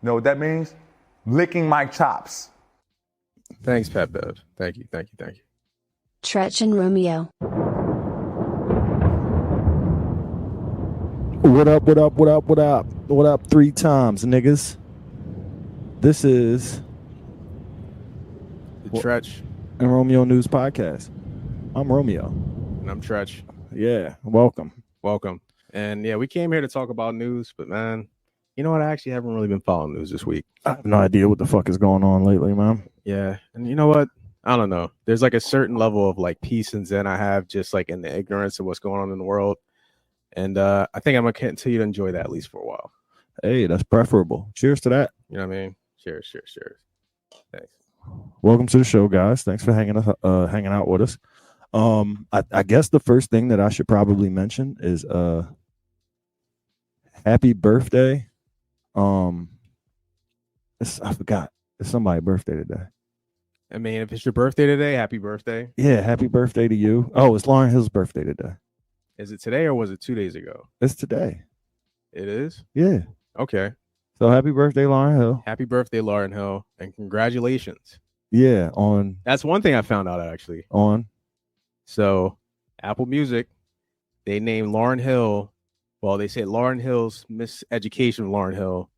You know what that means? Licking my chops. Thanks, Pat Bev. Thank you. Tretch and Romeo. What up 3 times, niggas? This is The Tretch and Romeo News Podcast. I'm Romeo. and I'm Tretch. Yeah, welcome. And yeah, we came here to talk about news, but man, you know what? I actually haven't really been following news this week. I have no idea what the fuck is going on lately, man. Yeah, and you know what? I don't know. There's like a certain level of like peace and zen I have just like in the ignorance of what's going on in the world. And I think I'm going to continue to enjoy that at least for a while. Hey, that's preferable. Cheers to that. You know what I mean? Cheers. Thanks. Welcome to the show, guys. Thanks for hanging out with us. I guess the first thing that I should probably mention is happy birthday. I forgot. It's somebody's birthday today. I mean, if it's your birthday today, happy birthday. Yeah, happy birthday to you. Oh, it's Lauryn Hill's birthday today. Is it today or was it 2 days ago? It's today. It is? Yeah. Okay. So happy birthday, Lauryn Hill. Happy birthday, Lauryn Hill, and congratulations. Yeah, That's one thing I found out actually. So Apple Music, they named Lauryn Hill. Well, they say Lauryn Hill's Miseducation of Lauryn Hill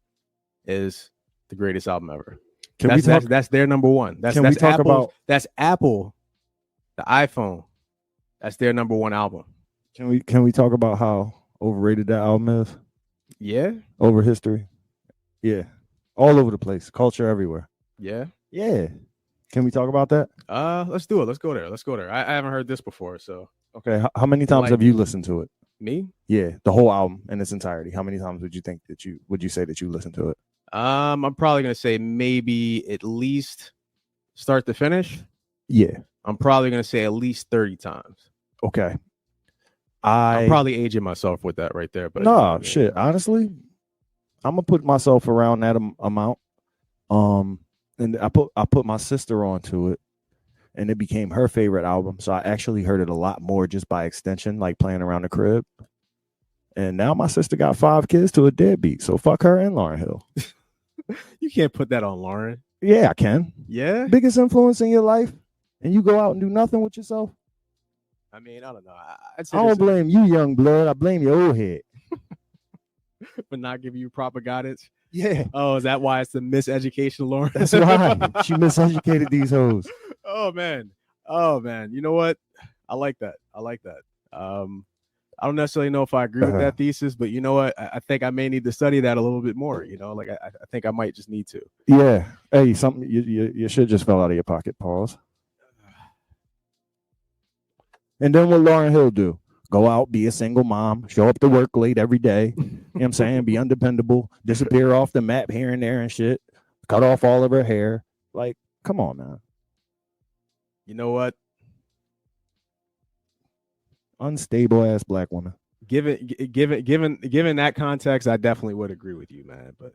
is the greatest album ever. That's their number one. That's Apple. That's Apple, the iPhone. That's their number one album. Can we talk about how overrated that album is? Yeah. Over history. Yeah. All over the place. Culture everywhere. Yeah. Yeah. Can we talk about that? Let's do it. Let's go there. I haven't heard this before, so. Okay. How many times have you listened to it? Me? Yeah, the whole album in its entirety. How many times would you say that you listened to it? I'm probably gonna say maybe at least start to finish. Yeah. I'm probably gonna say at least 30 times. Okay. I'm probably aging myself with that right there, but no, shit. Honestly, I'm gonna put myself around that amount. And I put my sister onto it, and it became her favorite album. So I actually heard it a lot more just by extension, like playing around the crib. And now my sister got 5 kids to a deadbeat. So fuck her and Lauryn Hill. You can't put that on Lauryn. Yeah, I can. Yeah. Biggest influence in your life, and you go out and do nothing with yourself. I mean, I don't know. I don't blame you, young blood. I blame your old head. For not giving you proper guidance. Yeah. Oh, is that why it's the miseducation of Lauryn? That's right. She miseducated these hoes. Oh man. You know what? I like that. I don't necessarily know if I agree with that thesis, but you know what? I think I may need to study that a little bit more. You know, like I think I might just need to. Yeah. Hey, something you should just fell out of your pocket. Pause. And then what Lauryn Hill do? Go out, be a single mom, show up to work late every day. You know what I'm saying? Be undependable, disappear off the map here and there and shit. Cut off all of her hair. Like, come on, man. You know what? Unstable ass black woman. Given that context, I definitely would agree with you, man. But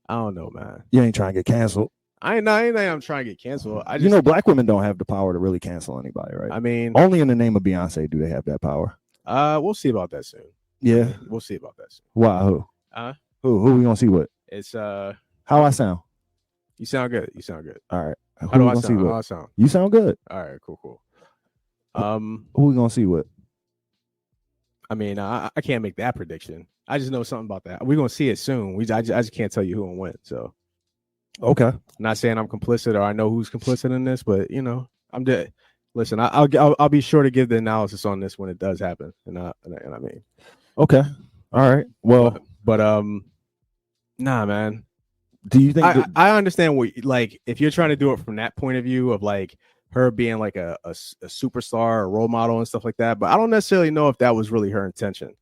I don't know, man. You ain't trying to get canceled. I'm trying to get canceled. Black women don't have the power to really cancel anybody, right? I mean, only in the name of Beyonce do they have that power. We'll see about that soon. Yeah, we'll see about that soon. Why? Who? Who we gonna see? What? It's how I sound. You sound good. All right. How do I sound? You sound good. All right. Cool. Who we gonna see what? I mean, I can't make that prediction. I just know something about that. We're gonna see it soon. I just can't tell you who and when. So, okay. I'm not saying I'm complicit or I know who's complicit in this, but you know, I'm dead. Listen, I'll be sure to give the analysis on this when it does happen. And I mean, okay, all right. Well, but nah, man. Do you think I understand what, like, if you're trying to do it from that point of view of like her being like a superstar or role model and stuff like that, but I don't necessarily know if that was really her intention.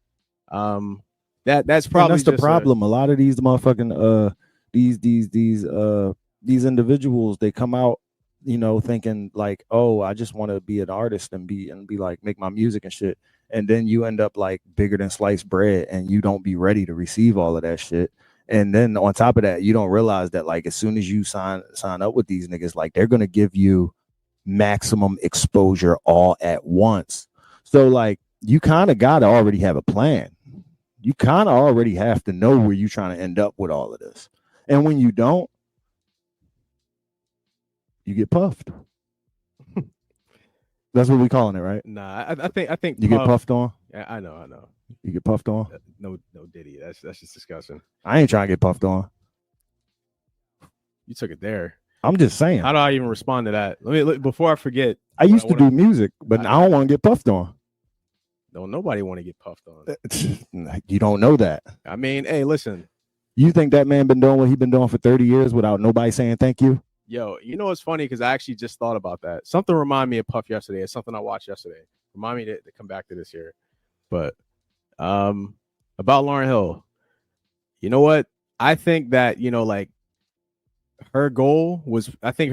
That's probably the problem. A lot of these motherfucking these individuals, they come out, you know, thinking like, oh, I just want to be an artist and be like, make my music and shit. And then you end up like bigger than sliced bread and you don't be ready to receive all of that shit. And then on top of that, you don't realize that like as soon as you sign up with these niggas, like they're going to give you maximum exposure all at once. So like you kind of got to already have a plan. You kind of already have to know where you're trying to end up with all of this. And when you don't, you get puffed. That's what we calling it, right? Nah, I think You get puffed on. Yeah, I know. You get puffed on. No Diddy. That's just disgusting. I ain't trying to get puffed on. You took it there. I'm just saying. How do I even respond to that? Before I forget. I used to do music, but I don't want to get puffed on. No, nobody want to get puffed on. You don't know that. I mean, hey, listen. You think that man been doing what he been doing for 30 years without nobody saying thank you? Yo, you know what's funny? Because I actually just thought about that. Something reminded me of Puff yesterday. It's something I watched yesterday. Remind me to come back to this here. But about Lauryn Hill, you know what? I think that, like, her goal was,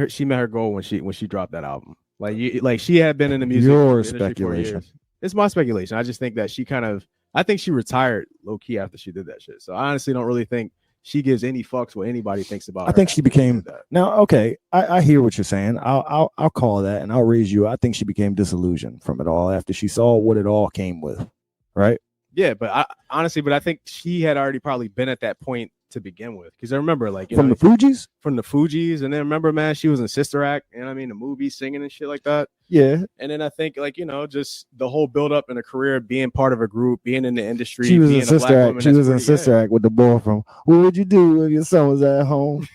she met her goal when she dropped that album. Like she had been in the music Your industry for speculation. years. It's my speculation. I just think that I think she retired low key after she did that shit. So I honestly don't really think she gives any fucks what anybody thinks about her. I think she became that. Now. Okay, I hear what you're saying. I'll call that, and I'll raise you. I think she became disillusioned from it all after she saw what it all came with, right? Yeah, but I think she had already probably been at that point to begin with. Because I remember, like, From the Fugees, and then remember, man, she was in Sister Act, and I mean, the movie, singing and shit like that. yeah. And then I think, like, just the whole build up in a career, being part of a group, being in the industry. She was being in Sister Act. She was in Sister Act with the boy from What Would You Do If Your Son Was at Home,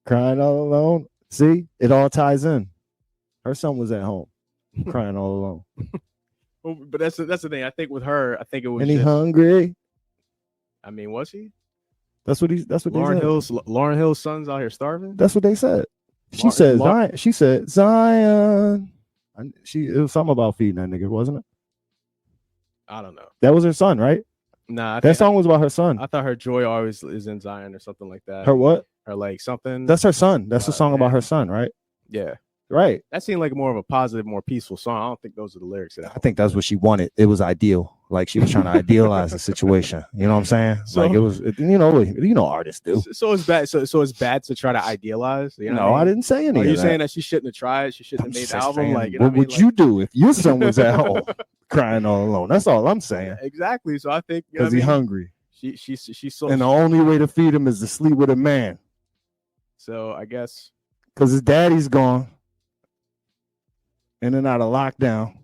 Crying All Alone? See, it all ties in. Her son was at home, crying all alone. But that's the thing. I think with her, I think it was. And he hungry. I mean, was he? That's what they said. Lauryn Hill's son's out here starving. That's what they said. She Mar- said Mar- Zion. She said Zion. It was something about feeding that nigga, wasn't it? I don't know. That was her son, right? Nah, That song was about her son. I thought her joy always is in Zion or something like that. Her what? Or like something. That's her son. That's a song about her son, right? Yeah. Right. That seemed like more of a positive, more peaceful song. I don't think those are the lyrics of that. I think that's what she wanted. It was ideal. Like she was trying to idealize the situation. You know what I'm saying? So- Like it was. Artists do. So it's bad. So it's bad to try to idealize. You know No, what I I mean? didn't say any Are of you that. saying that she shouldn't have tried? She shouldn't I'm have made just the album. saying, Like, what would you do if your son was at home crying all alone? That's all I'm saying. Exactly. So I think Because he's hungry, She so. and the only way to feed him is to sleep with a man. So I guess. Because his daddy's gone, in and out of lockdown.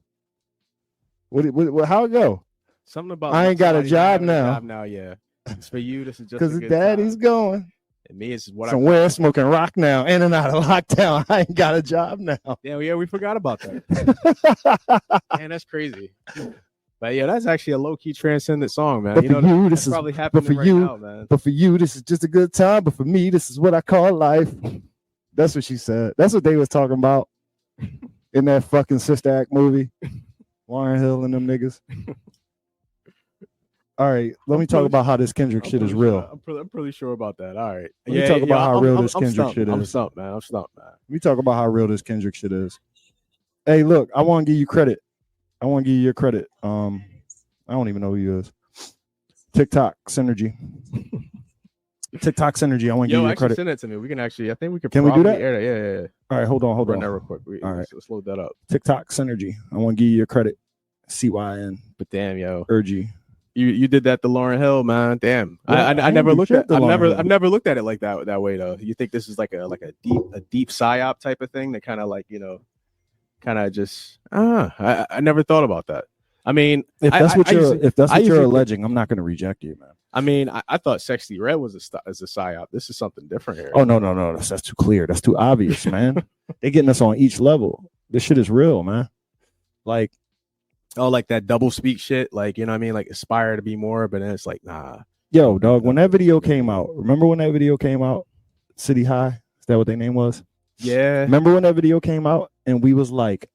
What? How it go? Something about I ain't got a somebody job having now. job now, yeah. It's for you. This is just Because a his good daddy's time. going And me, it's what somewhere smoking rock now, in and out of lockdown. I ain't got a job now. Yeah, we forgot about that. Man, that's crazy. But yeah, that's actually a low key transcendent song, man. But for you, that's this is probably happening for right you, now, man. But for you, this is just a good time. But for me, this is what I call life. That's what she said. That's what they was talking about in that fucking Sister Act movie. Lauryn Hill and them niggas. All right, let me talk about how this Kendrick shit is real. I'm pretty sure about that. All right. Let me talk about how real this Kendrick stumped. shit I'm is. stumped, man. I'm stumped, man. Let me talk about how real this Kendrick shit is. Hey, look, I want to give you credit. I want to give you your credit. I don't even know who you is. TikTok Synergy. TikTok Synergy. I want to give you your actually credit. send it to me. We can actually. I think we could. Can we do probably that? Air that. Yeah. All right, hold on. Run that real quick. All right. Let's load that up. TikTok Synergy. I want to give you your credit. CYN. But damn, yo, Urgy. you did that to Lauryn Hill, man. Damn. Yeah, I never do looked shit at. to Lauryn Hill. I've never looked at it like that way though. You think this is like a deep psyop type of thing that kind of like just I never thought about that. I mean, If that's what you're usually- alleging, I'm not going to reject you, man. I mean, I thought Sexy Red was a psyop. This is something different here. Oh no, that's too clear. That's too obvious, man. They're getting us on each level. This shit is real, man. Like, like that double speak shit. Like, you know what I mean? Like aspire to be more, but then it's like, nah. yo, dog. When that video came out, remember when that video came out? City High. Is that what their name was? Yeah. Remember when that video came out and we was like,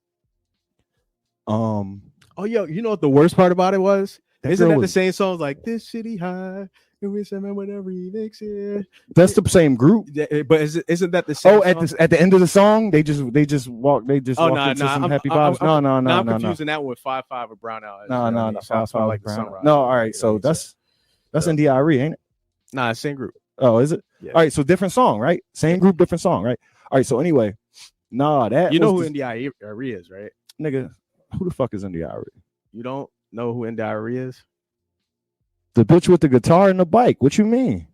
Oh, yo, you know what the worst part about it was? Isn't girl that the was- same songs like this City High? And we say, man, whatever remix here. That's the same group. But isn't that the same? Oh, at the end of the song, they just walked into some happy vibes. No, I'm confusing that one with 5-5 with Brown Out. No, 5-5 like Brown. Sunrise. No, all right. So that's NDIRE, ain't it? Nah, same group. Oh, is it? Yeah. All right. So different song, right? Same group, different song, right? All right. So anyway, that You know who was NDIRE is, right? nigga. Who the fuck is NDIRE? You don't know who NDIRE is? The bitch with the guitar and the bike. What you mean?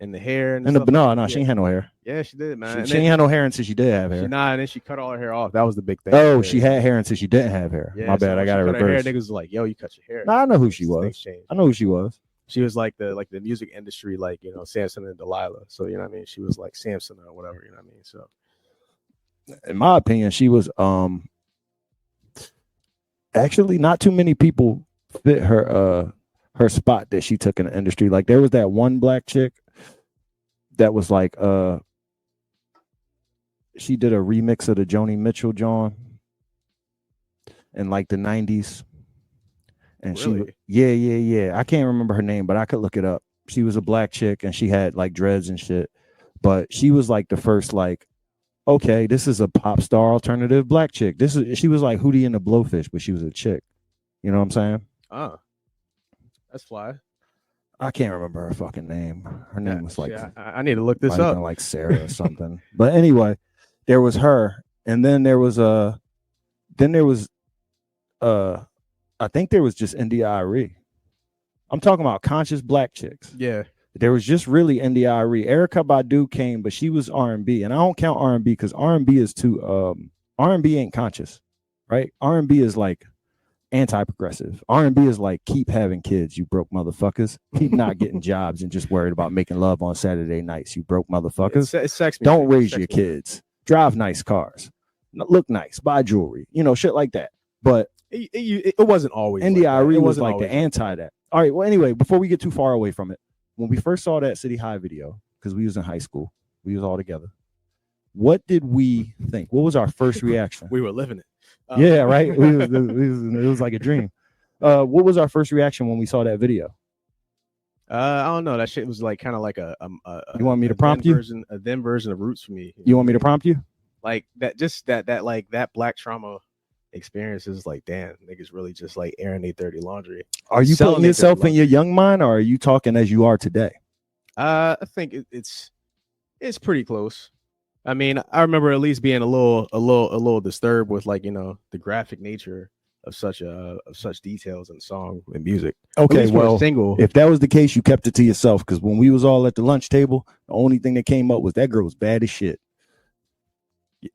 and the hair and And the stuff. no, Yeah. she ain't had no hair. Yeah, she did, man. She ain't had no hair until she did have She hair. and then she cut all her hair off. That was the big thing. Oh, Yeah, she yeah. had hair until she didn't have hair. Yeah, My bad, so I when got it she cut her hair, reversed. niggas was like, "Yo, you cut your hair." Nah, I know who she Things was. changed. I know who she was. She was like the music industry, like, you know, Samson and Delilah. So you know what I mean. She was like Samson or whatever. You know what I mean. So In my opinion, she was actually not too many people fit her spot that she took in the industry. Like there was that one black chick that was like she did a remix of the Joni Mitchell John in like the 90s. And Really? yeah. I can't remember her name, but I could look it up. She was a black chick and she had like dreads and shit. But she was like the first, like, okay, this is a pop star alternative black chick. She was like Hootie and the Blowfish, but she was a chick. You know what I'm saying? that's fly. I can't remember her fucking name. Her name was like Shit, I need to look this might have up. been like Sarah or something. But anyway, there was her, and then there was I think there was just India.Arie. I'm talking about conscious black chicks. Yeah. There was just really India.Arie. Erykah Badu came, but she was R&B, and I don't count R&B because R&B is too R&B ain't conscious, right? R&B is like anti-progressive. R&B is like keep having kids, you broke motherfuckers. Keep not getting jobs and just worried about making love on Saturday nights, you broke motherfuckers. It's sex music. Don't raise Sex your music. kids. Drive nice cars. Look nice. Buy jewelry. You know, shit like that. But It wasn't always. India.Arie It was wasn't like the always anti that. All right. Well, anyway, before we get too far away from it, when we first saw that City High video, because we was in high school, we was all together. What did we think? What was our first reaction? We were living it. Yeah, right. It was like a dream. What was our first reaction when we saw that video? I don't know. That shit was like kind of like a You want me to a prompt then you? version, a then version of Roots for me. You want me to prompt you? Like that? Just that like that black trauma experience is like, damn, niggas really just like airing their dirty laundry. Are you Selling putting it to yourself the in your young mind, or are you talking as you are today? I think it's pretty close. I mean, I remember at least being a little disturbed with, like, you know, the graphic nature of such details in song and music. At Okay, least for a well, single. if that was the case, you kept it to yourself, because when we was all at the lunch table, the only thing that came up was that girl was bad as shit.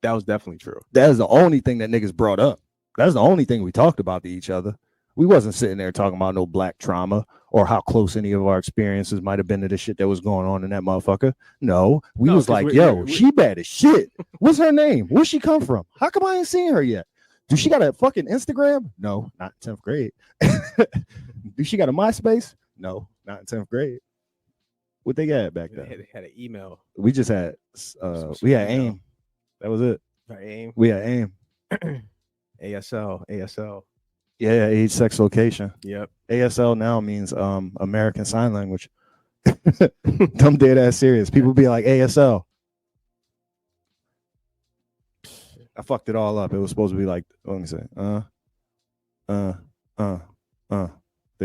That was definitely true. That is the only thing that niggas brought up. That's the only thing we talked about to each other. We wasn't sitting there talking about no black trauma or how close any of our experiences might have been to the shit that was going on in that motherfucker. No, we No, was 'cause like, we- yo, we- she bad as shit. What's her name? Where's she come from? How come I ain't seen her yet? Do she got a fucking Instagram? No, not in 10th grade. Do she got a MySpace? No, not in 10th grade. What they got back then? They had an email. We just had we had email. AIM. That was it. AIM. We had AIM. ASL. Yeah, age, sex, location. Yep. ASL now means American Sign Language. Dumb dead ass serious. People be like ASL. I fucked it all up. It was supposed to be like, let me say, there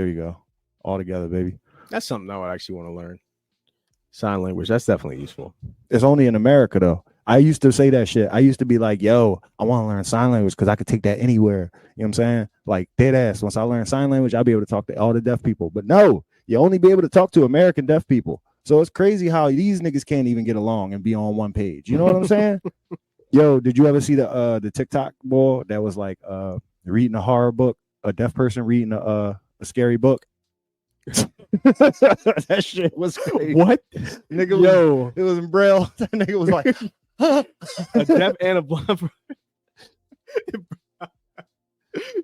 you go. All together, baby. That's something I would actually want to learn. Sign language. That's definitely useful. It's only in America though. I used to say that shit. I used to be like, yo, I want to learn sign language because I could take that anywhere. You know what I'm saying? Like dead ass. Once I learn sign language, I'll be able to talk to all the deaf people. But no, you only be able to talk to American deaf people. So it's crazy how these niggas can't even get along and be on one page. You know what I'm saying? Yo, did you ever see the TikTok boy that was like reading a horror book, a deaf person reading a scary book? That shit was crazy. What? Nigga was, Yo, it was in Braille. That nigga was like, a deaf and a blind.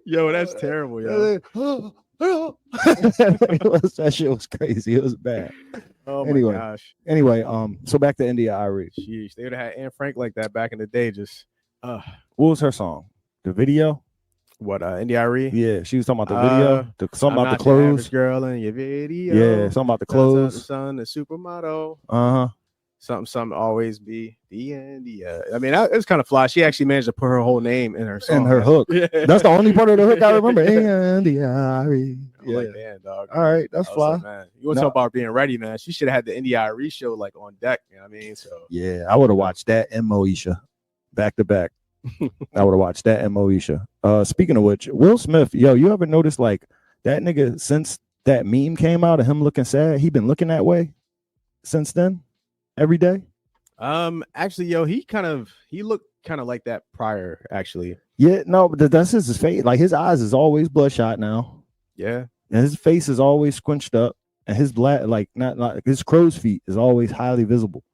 Yo, that's terrible, yo. That shit was crazy. It was bad. Oh my Anyway. gosh. Anyway, so back to India.Arie. Sheesh. They would have had Anne Frank like that back in the day. Just What was her song? The video? what India.Arie? Yeah, she was talking about the video. Something I'm about the not your average clothes. girl in your video. Yeah, something about the clothes. The sun, the supermodel. Uh-huh. Something always be the India. I mean, it was kind of fly. She actually managed to put her whole name in her song. And her hook. Yeah. That's the only part of the hook I remember. India.Arie. I'm like, damn, dog. All right, that's I was fly. like, man, you want to No. talk about being ready, man? She should have had the India.Arie show like on deck. You know what I mean? So Yeah, I would have watched that and Moesha back to back. I would have watched that and Moesha. Speaking of which, Will Smith, yo, you ever noticed like that nigga since that meme came out of him looking sad, he been looking that way since then? Every day? Actually, yo, he looked kind of like that prior, actually. Yeah, no, but that's just his face. Like his eyes is always bloodshot now, Yeah. and his face is always squinched up, and his black, like not his crow's feet is always highly visible.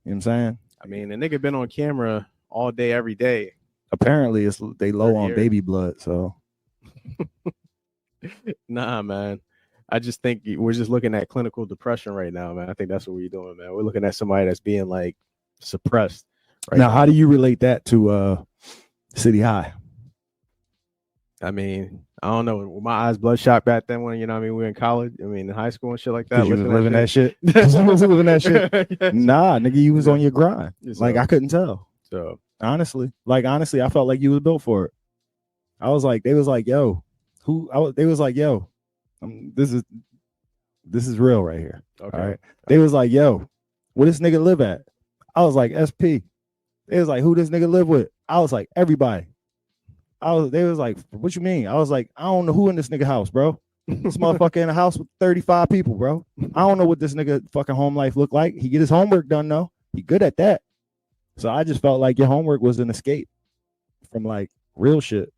You know what I'm saying? I mean, the nigga been on camera all day, every day. Apparently, they low on Years. baby blood. So Nah, man. I just think we're just looking at clinical depression right now, man. I think that's what we're doing, man. We're looking at somebody that's being like suppressed. Right now, how do you relate that to City High? I mean, I don't know. Were my eyes bloodshot back then when, you know what I mean, we were in college. I mean, in high school and shit like that. Because you was living that shit. You was living that shit. Nah, nigga, you was on your grind. Like I couldn't tell. So honestly, I felt like you was built for it. I was like, they was like, yo, they was like, yo, this is real right here. Okay. All right. They was like, yo, where this nigga live at? I was like, SP. They was like, who this nigga live with? I was like, everybody. They was like, what you mean? I was like, I don't know who in this nigga house, bro. This motherfucker in a house with 35 people, bro. I don't know what this nigga fucking home life look like. He get his homework done though. He good at that. So I just felt like your homework was an escape from like real shit.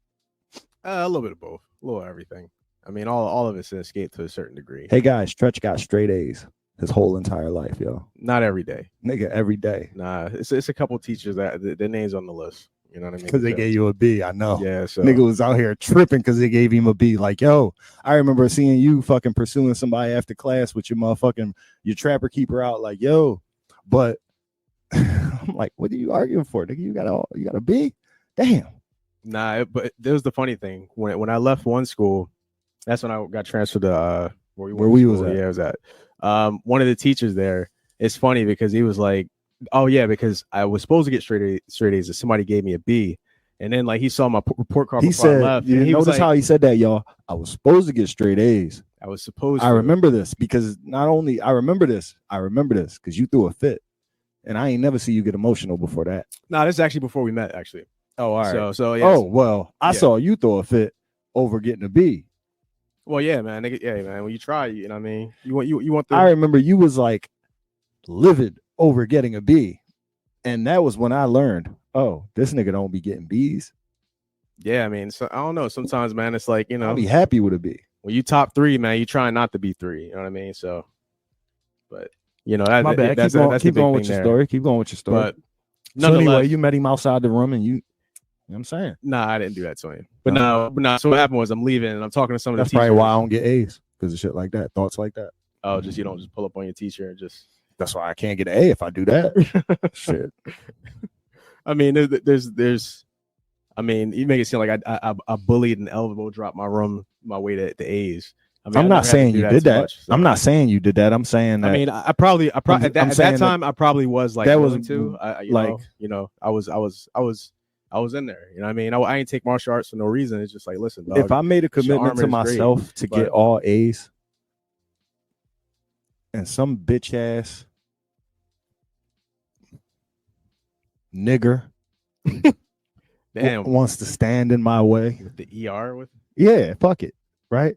A little bit of both, a little of everything. I mean, all of it's an escape to a certain degree. Hey guys, Stretch got straight A's his whole entire life, yo. Not every day, nigga. Every day. Nah, it's a couple teachers that their names on the list. You know what I mean? Because they gave you a B. I know. Yeah. So nigga was out here tripping because they gave him a B. Like, yo, I remember seeing you fucking pursuing somebody after class with your your trapper keeper out. Like, yo, but I'm like, what are you arguing for, nigga? You got a B? Damn. Nah, but there was the funny thing when I left one school. That's when I got transferred to where we was at. Yeah, I was at. One of the teachers there. It's funny because he was like, oh yeah, because I was supposed to get straight A's, and somebody gave me a B, and then like he saw my report card before I left. You notice like, how he said that, y'all. I was supposed to get straight A's. I was supposed. I remember this because not only I remember this because you threw a fit, and I ain't never see you get emotional before that. No, this is actually before we met, actually. Oh, all right. So yeah. Oh well, I saw you throw a fit over getting a B. Well, yeah, man. Yeah, man. When you try, you know what I mean. You want the. I remember you was like livid over getting a B, and that was when I learned, oh, this nigga don't be getting B's. Yeah, I mean, so I don't know. Sometimes, man, it's like, you know, I'll be happy with a B. When you top 3, man, you try not to be 3. You know what I mean? So, but you know, my bad. Keep going with your story. Keep going with your story. But so anyway, you met him outside the room, and you know what I'm saying? Nah, I didn't do that to him. But no. So what happened was I'm leaving and I'm talking to some of the teachers. That's probably why I don't get A's, because of shit like that, thoughts like that. Oh, just you don't just pull up on your teacher and just. That's why I can't get an A if I do that. Shit. I mean, there's. I mean, you make it seem like I bullied and elbow dropped my way to the A's. I mean, I'm not saying you did that. Much, so. I'm not saying you did that. I'm saying that. I mean, I probably at that time I probably was like that was too. I was in there. You know what I mean? I ain't take martial arts for no reason. It's just like, listen, dog, if I made a commitment to myself to get all A's, and some bitch ass nigger wants to stand in my way with the ER with fuck it, right?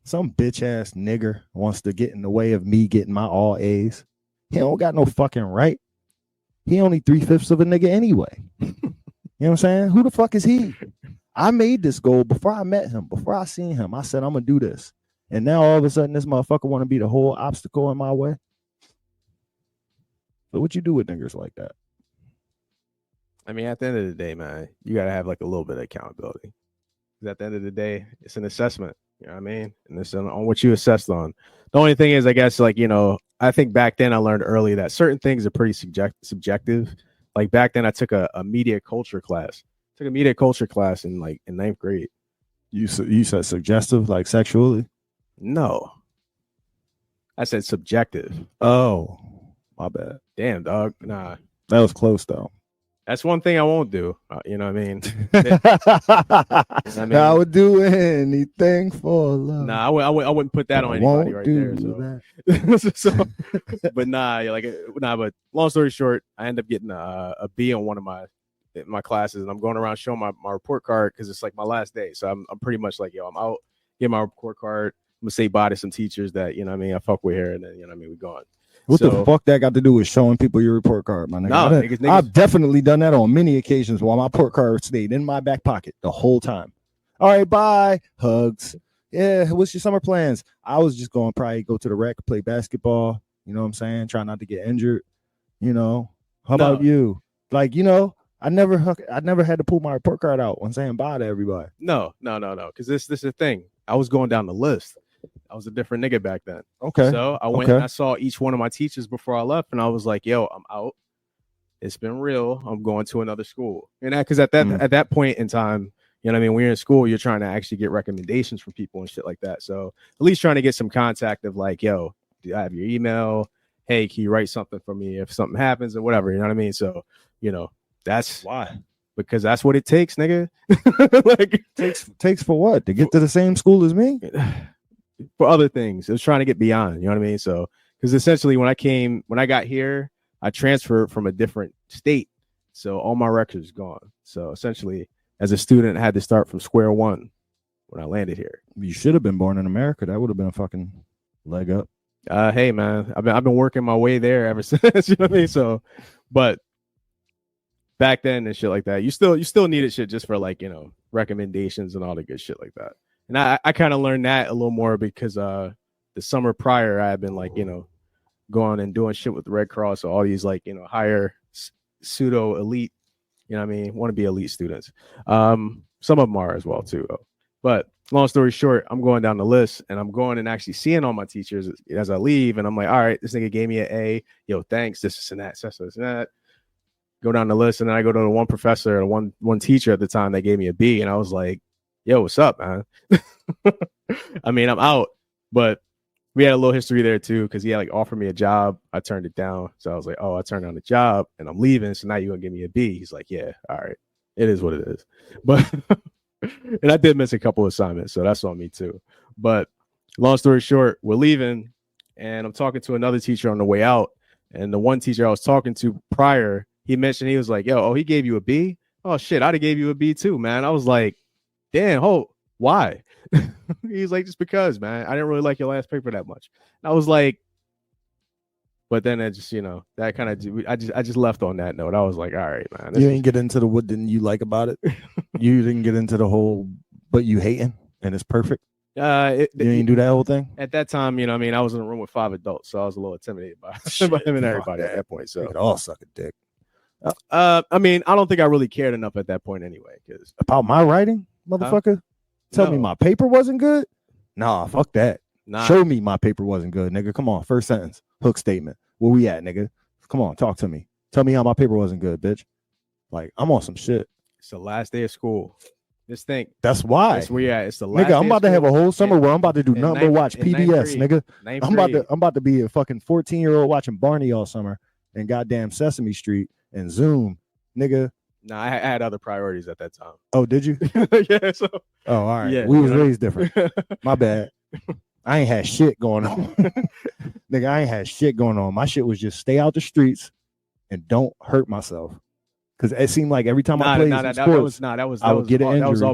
Some bitch ass nigger wants to get in the way of me getting my all A's. He don't got no fucking right. He only 3/5 of a nigga anyway. You know what I'm saying? Who the fuck is he? I made this goal before I met him, before I seen him. I said I'm gonna do this, and now all of a sudden this motherfucker want to be the whole obstacle in my way. But what you do with niggas like that? I mean, at the end of the day, man, you gotta have like a little bit of accountability. Because at the end of the day, it's an assessment. You know what I mean? And it's on what you assessed on. The only thing is, I guess, like, you know, I think back then I learned early that certain things are pretty subjective. Like back then I took a media culture class. I took a media culture class in 9th grade. You said suggestive, like sexually? No. I said subjective. Oh, my bad. Damn, dog. Nah. That was close though. That's one thing I won't do. You know what I mean? I would do anything for love. Nah, I wouldn't put that on anybody right there. So, but but long story short, I end up getting a B on one of my classes, and I'm going around showing my report card because it's like my last day. So I'm pretty much like, yo, I'm out, get my report card. I'm gonna say bye to some teachers that, you know what I mean, I fuck with here, and then, you know what I mean, we gone. What the So- fuck that got to do with showing people your report card, my nigga? No, niggas- I've definitely done that on many occasions while my report card stayed in my back pocket the whole time. All right, bye. Hugs. Yeah, what's your summer plans? I was just going to probably go to the rec, play basketball. You know what I'm saying? Try not to get injured. You know, how No. about you? Like, you know, I never had to pull my report card out when saying bye to everybody. No. Because this is the thing. I was going down the list. I was a different nigga back then. Okay. So I went and I saw each one of my teachers before I left, and I was like, "Yo, I'm out. It's been real. I'm going to another school." And because at that point in time, you know what I mean, when you're in school, you're trying to actually get recommendations from people and shit like that. So at least trying to get some contact of like, "Yo, do I have your email? Hey, can you write something for me if something happens or whatever?" You know what I mean? So, you know, that's Why? because that's what it takes, nigga. Like Takes for what? To get to the same school as me? for other things. It was trying to get beyond, you know what I mean? So, because essentially when I got here, I transferred from a different state. So all my records gone. So essentially, as a student, I had to start from square one when I landed here. You should have been born in America. That would have been a fucking leg up. Hey man, I've been working my way there ever since, you know what I mean? So, but back then and shit like that, you still needed shit just for like, you know, recommendations and all the good shit like that. And I kind of learned that a little more because the summer prior I had been like, you know, going and doing shit with the Red Cross or all these like, you know, higher pseudo elite, you know what I mean, want to be elite students. Some of them are as well too, though. But long story short, I'm going down the list and I'm going and actually seeing all my teachers as I leave. And I'm like, all right, this nigga gave me an A. Yo, thanks. This and that, this and that. Go down the list. And then I go to the one professor, one teacher at the time that gave me a B. And I was like, yo, what's up, man? I mean, I'm out. But we had a little history there too, because he had like offered me a job. I turned it down. So I was like, oh, I turned down the job and I'm leaving. So now you're gonna give me a B. He's like, yeah, all right. It is what it is. But and I did miss a couple assignments, so that's on me too. But long story short, we're leaving, and I'm talking to another teacher on the way out. And the one teacher I was talking to prior, he mentioned he was like, yo, oh, he gave you a B? Oh shit, I'd have gave you a B too, man. I was like, damn, why? He's like, just because, man. I didn't really like your last paper that much. And I was like, but then it just, you know, that kind of I just left on that note. I was like, all right, man. You didn't get into the what didn't you like about it? You didn't get into the whole but you hating and it's perfect. You didn't do that whole thing? At that time, you know, I mean, I was in a room with 5 adults, so I was a little intimidated by him and everybody at that point. So they could all suck a dick. I mean, I don't think I really cared enough at that point anyway. Because About my writing, motherfucker? Tell me No. my paper wasn't good? Nah, fuck that. nah, Show me my paper wasn't good, nigga. Come on, first sentence, hook statement. Where we at, nigga? Come on, talk to me. Tell me how my paper wasn't good, bitch. Like, I'm on some shit. it's the last day of school. Just think, That's why. that's where you're at. It's the last. Nigga, I'm day about to have a whole summer in- where I'm about to do in nothing but ninth- watch in ninth PBS, grade. nigga. Ninth I'm grade. about to be a fucking 14-year-old watching Barney all summer and goddamn Sesame Street and Zoom, nigga. Nah, I had other priorities at that time. Oh, did you? Yeah, so Oh, all right. Yeah, we you was know. raised different. My bad. I ain't had shit going on. Nigga, I ain't had shit going on. My shit was just stay out the streets and don't hurt myself. Cause it seemed like every time I played some sports, that was I would get an that was injury.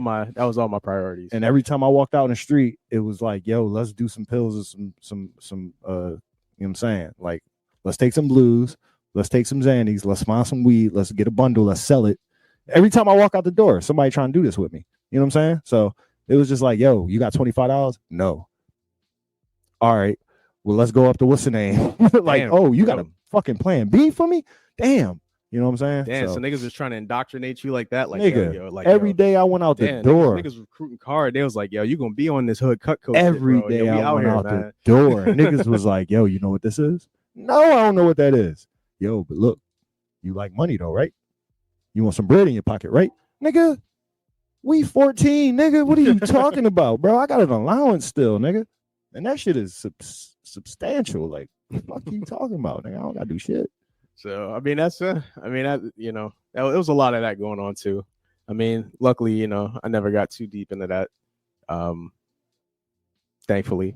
all my priorities. and every time I walked out in the street, it was like, yo, let's do some pills or some you know what I'm saying? Like, let's take some blues, let's take some Xannies, let's find some weed, let's get a bundle, let's sell it. Every time I walk out the door, somebody trying to do this with me. You know what I'm saying? So it was just like, yo, you got $25? No. All right. Well, let's go up to what's the name? Like, Damn, oh, you got a yo. fucking plan B for me? Damn. You know what I'm saying? Damn, so So, niggas was trying to indoctrinate you like that, like nigga, yo, like every yo, day I went out the damn, door. Niggas recruiting hard. They was like, yo, you gonna be on this hood cut coat Every shit, bro. day Yo, we I out went here, out man. the door. Niggas was like, yo, you know what this is? No, I don't know what that is. Yo, but look, you like money though, right? You want some bread in your pocket, right? Nigga, we 14, nigga. What are you talking about, bro? I got an allowance still, nigga. And that shit is substantial. Like, what the fuck are you talking about, nigga? I don't gotta do shit. So I mean, that's you know, it was a lot of that going on too. I mean, luckily, you know, I never got too deep into that. Thankfully,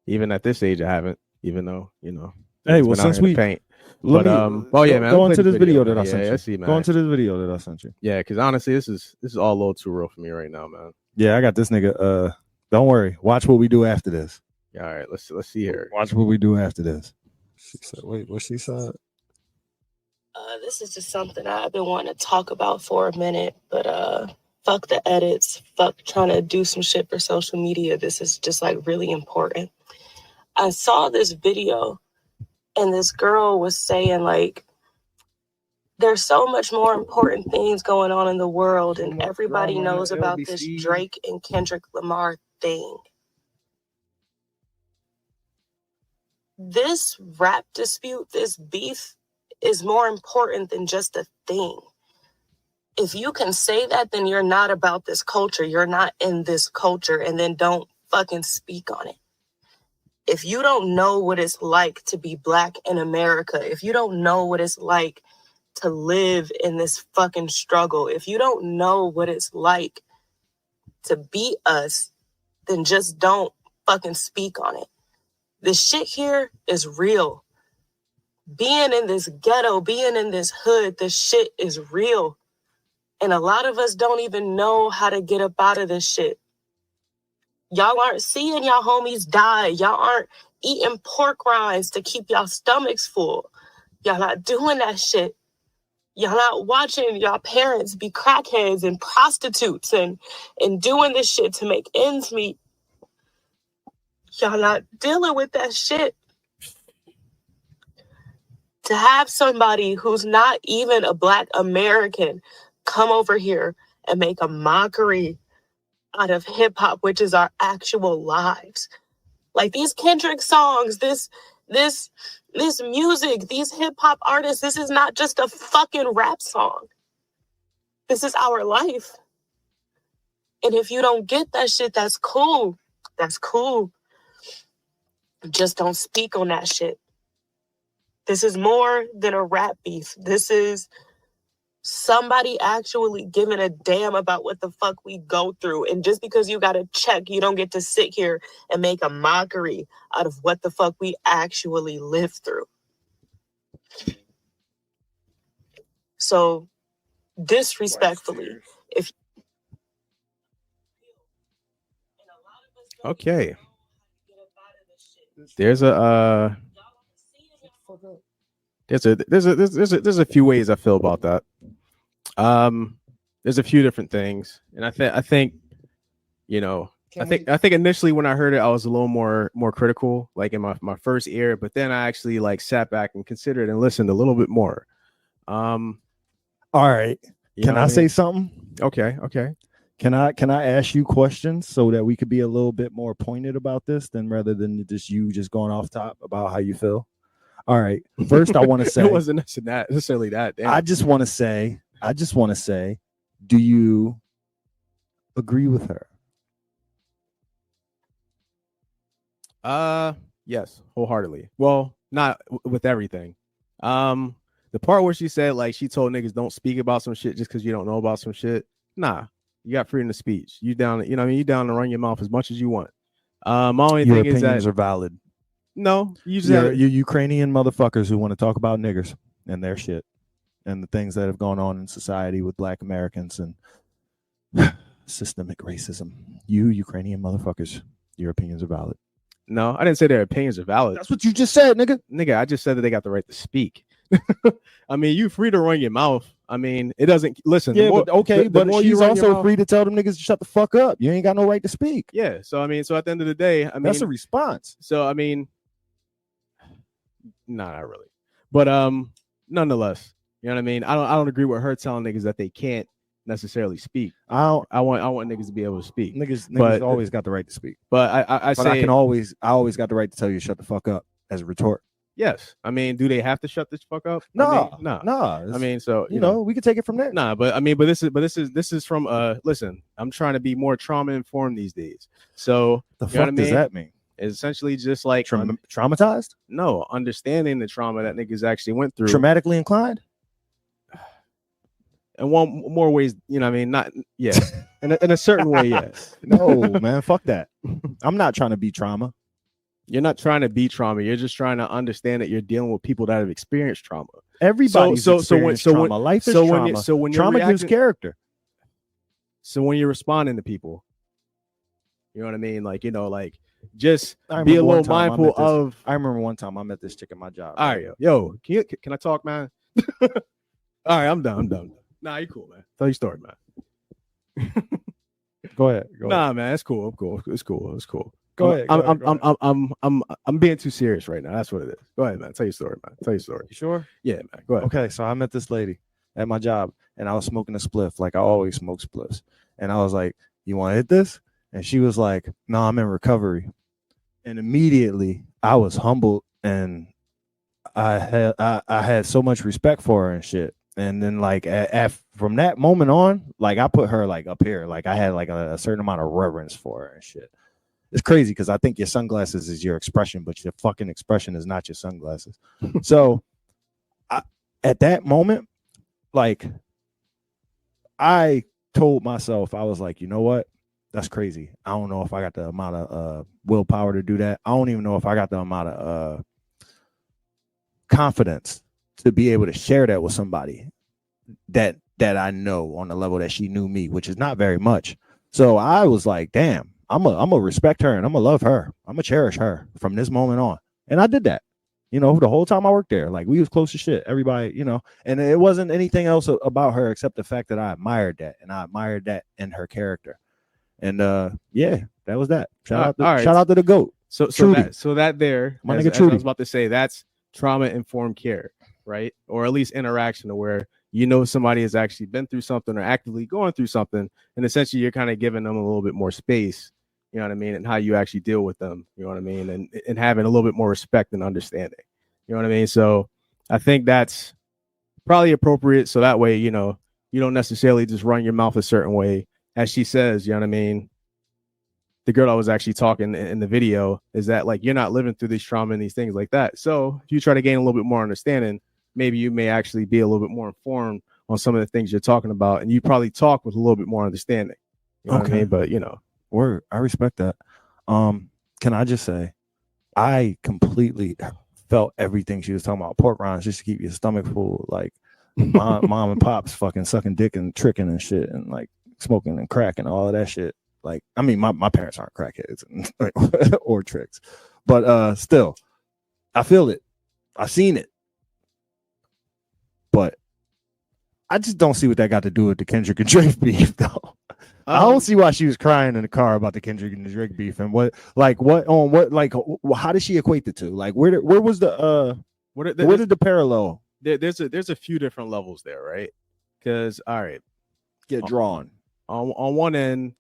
even at this age, I haven't. Even though, you know, Hey, it's well, been out since here to we paint. let But me oh yeah, man, go I'll play into the this video that I Yeah, sent you. I see, man. Go into this video that I sent you. Yeah, because honestly, this is all a little too real for me right now, man. Yeah, I got this nigga. Don't worry. Watch what we do after this. All right, let's see here. Watch what we do after this. She said, "Wait, what she said?" This is just something I've been wanting to talk about for a minute, but fuck the edits, fuck trying to do some shit for social media. This is just like really important. I saw this video and this girl was saying like, there's so much more important things going on in the world and everybody knows about this Drake and Kendrick Lamar thing. This rap dispute, this beef is more important than just a thing. If you can say that, then you're not about this culture. You're not in this culture, and then don't fucking speak on it. If you don't know what it's like to be Black in America, if you don't know what it's like to live in this fucking struggle, if you don't know what it's like to be us, then just don't fucking speak on it. This shit here is real. Being in this ghetto, being in this hood, this shit is real. And a lot of us don't even know how to get up out of this shit. Y'all aren't seeing y'all homies die. Y'all aren't eating pork rinds to keep y'all stomachs full. Y'all not doing that shit. Y'all not watching y'all parents be crackheads and prostitutes and doing this shit to make ends meet. Y'all not dealing with that shit. To have somebody who's not even a Black American come over here and make a mockery out of hip hop, which is our actual lives. Like these Kendrick songs, this music, these hip hop artists, this is not just a fucking rap song. This is our life. And if you don't get that shit, that's cool. That's cool. Just don't speak on that shit. This is more than a rap beef. This is somebody actually giving a damn about what the fuck we go through. And just because you got a check, you don't get to sit here and make a mockery out of what the fuck we actually live through. So, disrespectfully, if Okay. There's a few ways I feel about that. There's a few different things, and I think I think initially when I heard it, I was a little more critical, like in my first ear, but then I actually like sat back and considered and listened a little bit more. All right, can I say something? Okay. Can I ask you questions so that we could be a little bit more pointed about this than rather than just you just going off top about how you feel? All right. First, I want to say it wasn't necessarily that. Damn. I just want to say, do you agree with her? Yes, wholeheartedly. Well, not with everything. The part where she said like she told niggas don't speak about some shit just because you don't know about some shit. Nah, you got freedom of speech. You down, you down to run your mouth as much as you want. My only Your thing is that opinions are valid. No, you just you Ukrainian motherfuckers who want to talk about niggers and their shit and the things that have gone on in society with Black Americans and systemic racism. You Ukrainian motherfuckers, your opinions are valid. No, I didn't say their opinions are valid. That's what you just said, nigga. Nigga, I just said that they got the right to speak. I mean, you free to run your mouth. I mean, it doesn't listen. Yeah, more, but okay, the more she's also mouth, free to tell them niggas to shut the fuck up. You ain't got no right to speak. Yeah. So I mean, so at the end of the day, I mean that's a response. So I mean, not really. But nonetheless, you know what I mean? I don't agree with her telling niggas that they can't necessarily speak. I want niggas to be able to speak. Niggas always got the right to speak. But I always got the right to tell you to shut the fuck up as a retort. Yes. I mean, do they have to shut this fuck up? No. I mean, so you know, we can take it from there. Nah, but this is from listen, I'm trying to be more trauma informed these days. So the fuck does that mean? It's essentially just like traumatized? No, understanding the trauma that niggas actually went through. Traumatically inclined? In one more ways, you know what I mean? Not in a certain way, yes. No, man, fuck that. I'm not trying to be trauma. You're not trying to be trauma. You're just trying to understand that you're dealing with people that have experienced trauma. Everybody's experienced trauma. Life is trauma. When trauma gives character. So when you're responding to people, you know what I mean? Like, you know, like just I be a remember one little time I mindful met this- of. I remember one time I met this chick at my job. All right, yo, can I talk, man? All right, I'm done. Nah, you cool, man. Tell your story, man. Go ahead. Go ahead. Nah, man, it's cool. I'm cool. It's cool. It's cool. Go ahead. I'm being too serious right now. That's what it is. Go ahead, man. Tell your story, man. Tell your story. You sure? Yeah, man. Go ahead. Okay, so I met this lady at my job, and I was smoking a spliff, like I always smoke spliffs. And I was like, "You want to hit this?" And she was like, "No, I'm in recovery." And immediately, I was humbled, and I had so much respect for her and shit. And then like from that moment on, like I put her like up here, like I had like a certain amount of reverence for her and shit. It's crazy because I think your sunglasses is your expression, but your fucking expression is not your sunglasses. So at that moment, like I told myself, I was like, you know what? That's crazy. I don't know if I got the amount of willpower to do that. I don't even know if I got the amount of confidence to be able to share that with somebody that I know on the level that she knew me, which is not very much. So I was like, damn, I'm gonna respect her and I'm gonna love her. I'm gonna cherish her from this moment on. And I did that, you know, the whole time I worked there. Like we was close as shit. Everybody, you know, and it wasn't anything else about her except the fact that I admired that, and I admired that in her character. And yeah, that was that. Shout out to the GOAT. So that there, My as nigga I Trudy. was about to say, that's trauma informed care, right? Or at least interaction to where you know somebody has actually been through something or actively going through something, and essentially you're kind of giving them a little bit more space, you know what I mean, and how you actually deal with them, you know what I mean, and having a little bit more respect and understanding, you know what I mean. So I think that's probably appropriate, so that way, you know, you don't necessarily just run your mouth a certain way, as she says, you know what I mean. The girl I was actually talking in the video is that like you're not living through this trauma and these things like that. So if you try to gain a little bit more understanding, maybe you may actually be a little bit more informed on some of the things you're talking about, and you probably talk with a little bit more understanding. You know what I mean? But you know, word, I respect that. Can I just say, I completely felt everything she was talking about. Pork rinds just to keep your stomach full, like mom and pops fucking sucking dick and tricking and shit, and like smoking and crack and all of that shit. Like, I mean, my parents aren't crackheads or tricks, but still, I feel it. I've seen it. But I just don't see what that got to do with the Kendrick and Drake beef, though. I don't see why she was crying in the car about the Kendrick and the Drake beef, and how did she equate the two? Like, where was the where did the parallel there's a few different levels there, right? Because all right, get drawn on one end,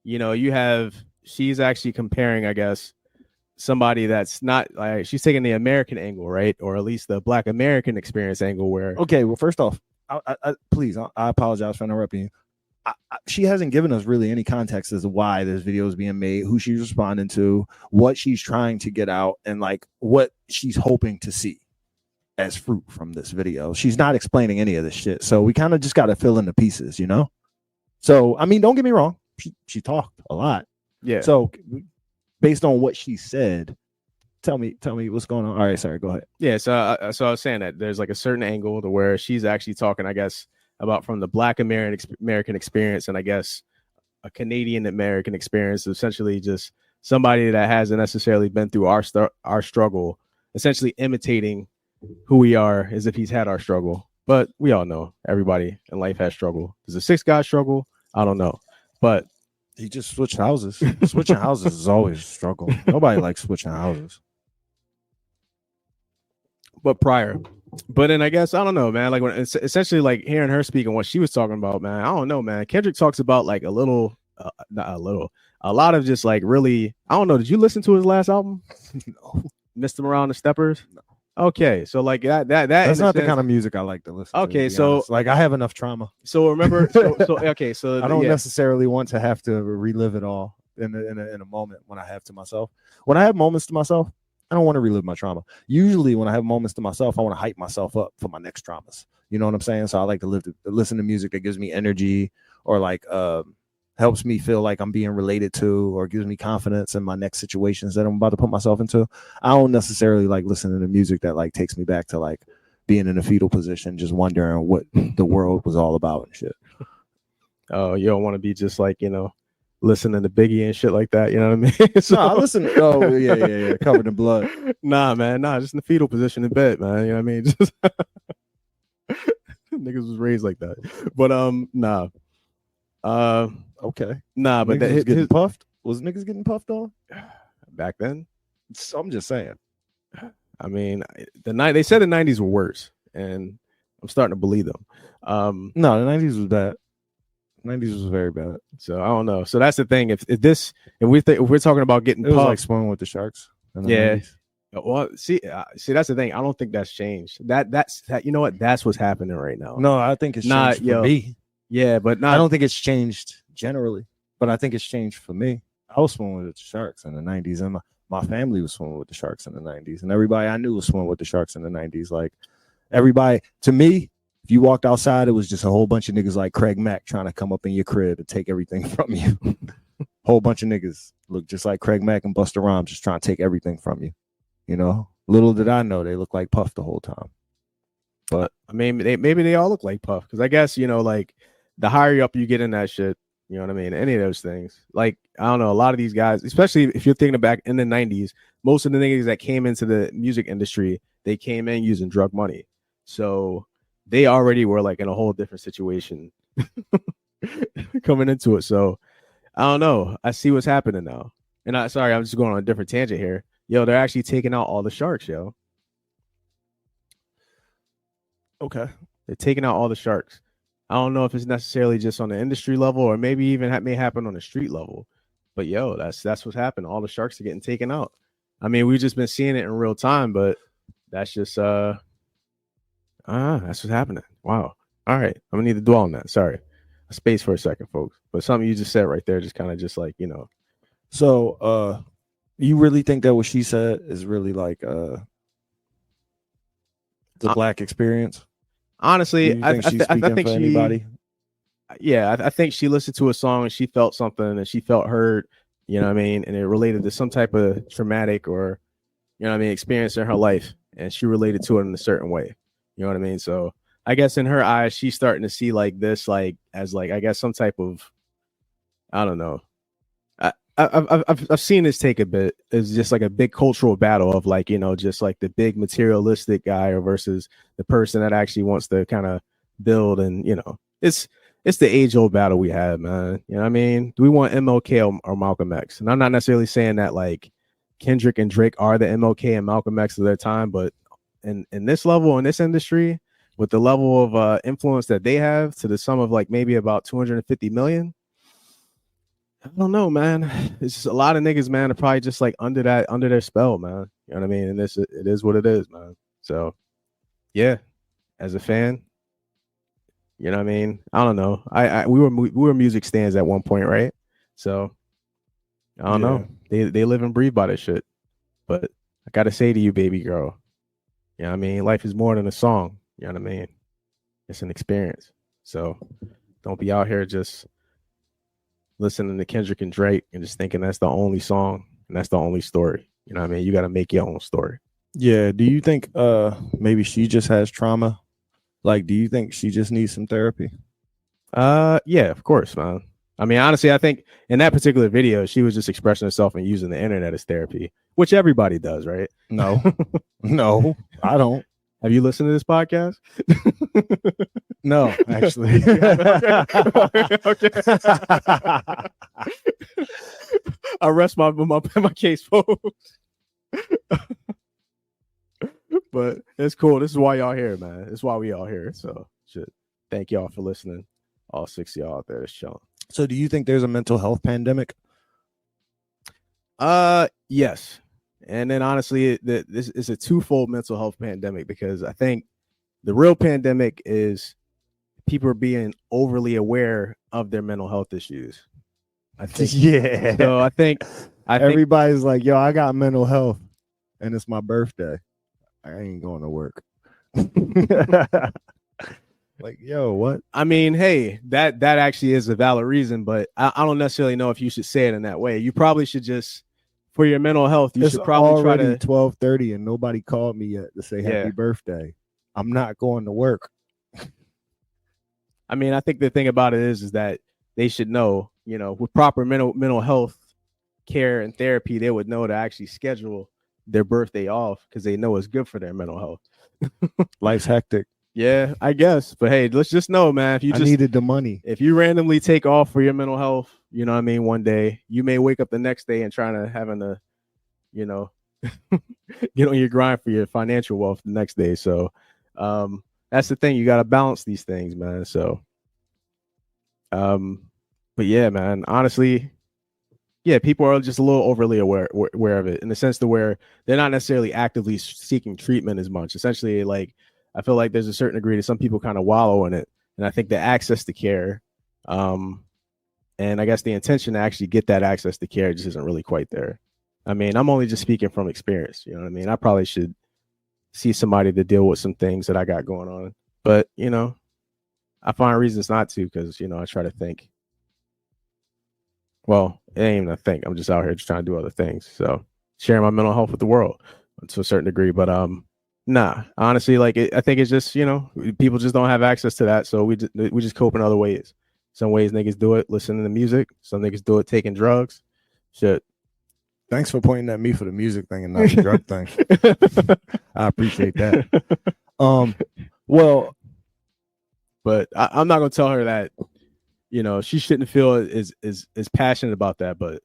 you know, you have she's actually comparing, I guess, somebody that's not like she's taking the American angle, right, or at least the Black American experience angle. Where okay, well, first off, please, I apologize for interrupting you. She hasn't given us really any context as to why this video is being made, who she's responding to, what she's trying to get out, and like what she's hoping to see as fruit from this video. She's not explaining any of this shit, so we kind of just got to fill in the pieces, you know. So I mean, don't get me wrong, she talked a lot, yeah. So based on what she said, tell me what's going on. All right, sorry, go ahead. Yeah, so I was saying that there's like a certain angle to where she's actually talking, I guess, about from the Black American experience, and I guess a Canadian American experience, essentially just somebody that hasn't necessarily been through our struggle, essentially imitating who we are as if he's had our struggle. But we all know everybody in life has struggle. Does a 6 guy struggle? I don't know, but he just switched houses. Switching houses is always a struggle. Nobody likes switching houses. But then I guess I don't know, man. Like when it's essentially like hearing her speak and what she was talking about, man. I don't know, man. Kendrick talks about like a lot of just like really. I don't know. Did you listen to his last album? No. Mr. Around the Steppers. No. Okay, so like that's not the kind of music I like to listen to. Okay, so honest. Like I have enough trauma. So remember, so I don't necessarily want to have to relive it all in a moment when I have to myself. When I have moments to myself, I don't want to relive my trauma. Usually when I have moments to myself, I want to hype myself up for my next traumas. You know what I'm saying? So I like to listen to music that gives me energy or like helps me feel like I'm being related to or gives me confidence in my next situations that I'm about to put myself into. I don't necessarily like listening to music that like takes me back to like being in a fetal position, just wondering what the world was all about and shit. Oh, you don't want to be just like, you know, listening to Biggie and shit like that. You know what I mean? No, I listen. Oh yeah, covered in blood. Nah, man, just in the fetal position in bed, man. You know what I mean? Just niggas was raised like that, but nah, Okay, nah, but niggas that was getting his, puffed. Was niggas getting puffed on? back then, I'm just saying. I mean, they said the 90s were worse, and I'm starting to believe them. No, the 90s was bad. 90s was very bad. So I don't know. So that's the thing. If we're talking about getting It was puffed, like Swimming with the Sharks. in the Yeah. 90s. well, see, that's the thing. I don't think that's changed. That's you know what? That's what's happening right now. No, I think it's Nah, changed for yo. me. Yeah, but not. I don't think it's changed generally, but I think it's changed for me. I was swimming with the Sharks in the 90s, and my family was swimming with the Sharks in the 90s, and everybody I knew was swimming with the Sharks in the 90s. Like, everybody, to me, if you walked outside, it was just a whole bunch of niggas like Craig Mack trying to come up in your crib and take everything from you. Whole bunch of niggas look just like Craig Mack and Busta Rhymes, just trying to take everything from you. You know, little did I know they look like Puff the whole time. But I mean, maybe they all look like Puff, because I guess, you know, like, the higher up you get in that shit, you know what I mean? Any of those things. Like, I don't know, a lot of these guys, especially if you're thinking back in the 90s, most of the niggas that came into the music industry, they came in using drug money. So they already were like in a whole different situation coming into it. So I don't know. I see what's happening now. And I'm just going on a different tangent here. Yo, they're actually taking out all the sharks, yo. okay. They're taking out all the sharks. I don't know if it's necessarily just on the industry level, or maybe even may happen on the street level. But yo, that's what's happened. All the sharks are getting taken out. I mean, we've just been seeing it in real time, but that's just that's what's happening. Wow. All right, I'm gonna need to dwell on that. Sorry, a space for a second, folks. But something you just said right there, just kind of just like, you know. So you really think that what she said is really like the black experience? Honestly, Do you I think she's think speaking for anybody? Yeah, I think she listened to a song and she felt something and she felt hurt, you know what I mean? And it related to some type of traumatic or, you know what I mean, experience in her life. And she related to it in a certain way. You know what I mean? So I guess in her eyes, she's starting to see like this, like, as like, I guess some type of, I don't know. I've seen this take a bit. It's just like a big cultural battle of like, you know, just like the big materialistic guy versus the person that actually wants to kind of build. And, you know, it's the age old battle we have, man. You know what I mean? Do we want MLK or Malcolm X? And I'm not necessarily saying that like Kendrick and Drake are the MLK and Malcolm X of their time, but in this level, in this industry, with the level of influence that they have to the sum of like maybe about 250 million, I don't know, man. It's just a lot of niggas, man, are probably just like under their spell, man. You know what I mean? And it is what it is, man. So yeah, as a fan, you know what I mean? I don't know. We were music stands at one point, right? So I don't know. They live and breathe by this shit. But I gotta say to you, baby girl, you know what I mean? Life is more than a song. You know what I mean? It's an experience. So don't be out here just listening to Kendrick and Drake and just thinking that's the only song and that's the only story. You know what I mean? You got to make your own story. Yeah. Do you think maybe she just has trauma? Like, do you think she just needs some therapy? Yeah, of course, man. I mean, honestly, I think in that particular video, she was just expressing herself and using the internet as therapy, which everybody does, right? No, no, I don't. Have you listened to this podcast? No, actually. Okay. I rest my case, folks. But it's cool. This is why y'all here, man. This is why we all here. So shit. Thank y'all for listening. All 6 of y'all out there that's chilling. So do you think there's a mental health pandemic? Yes. And then honestly, this is a twofold mental health pandemic, because I think the real pandemic is people are being overly aware of their mental health issues. I think. Yeah. So I think everybody's like, yo, I got mental health and it's my birthday. I ain't going to work. Like, yo, what? I mean, hey, that actually is a valid reason, but I don't necessarily know if you should say it in that way. You probably should just, for your mental health, you should probably try to. 12:30 and nobody called me yet to say happy birthday. I'm not going to work. I mean, I think the thing about it is that they should know you know, with proper mental health care and therapy, they would know to actually schedule their birthday off because they know it's good for their mental health. Life's hectic. Yeah, I guess. But hey, let's just know, man, if you I just needed the money. if you randomly take off for your mental health, you know what I mean, one day, you may wake up the next day and having to, you know, get on your grind for your financial wealth the next day. So that's the thing. You got to balance these things, man. So but yeah, man, honestly, yeah, people are just a little overly aware of it in the sense to where they're not necessarily actively seeking treatment as much. Essentially, like, I feel like there's a certain degree that some people kind of wallow in it. And I think the access to care, and I guess the intention to actually get that access to care just isn't really quite there. I mean, I'm only just speaking from experience. You know what I mean? I probably should see somebody to deal with some things that I got going on. But, you know, I find reasons not to because, you know, I try to think. Well, it ain't even a thing. I'm just out here just trying to do other things. So sharing my mental health with the world to a certain degree. But nah, honestly, like I think it's just, you know, people just don't have access to that. So we just cope in other ways. Some ways niggas do it listening to music. Some niggas do it taking drugs. Shit. Thanks for pointing at me for the music thing and not the drug thing. I appreciate that. Well, but I'm not gonna tell her that, you know, she shouldn't feel as passionate about that. But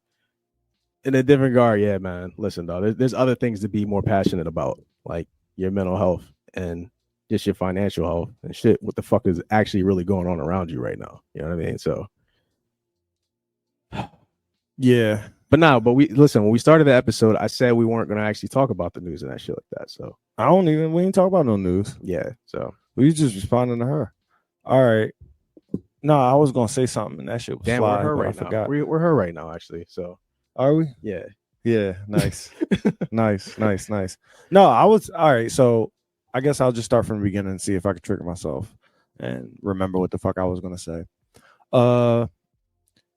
in a different regard, yeah, man. Listen, dog, there's other things to be more passionate about, like your mental health and just your financial health and shit. What the fuck is actually really going on around you right now? You know what I mean? So, yeah. But we listen, when we started the episode, I said we weren't gonna actually talk about the news and that shit like that. So we ain't talk about no news. Yeah. So we just responding to her. All right. No, I was gonna say something and that shit was damn, fly, we're her but I right now. forgot. We're her right now, actually. So are we? Yeah. Yeah, nice. nice. No, I was all right. So I guess I'll just start from the beginning and see if I can trigger myself and remember what the fuck I was gonna say.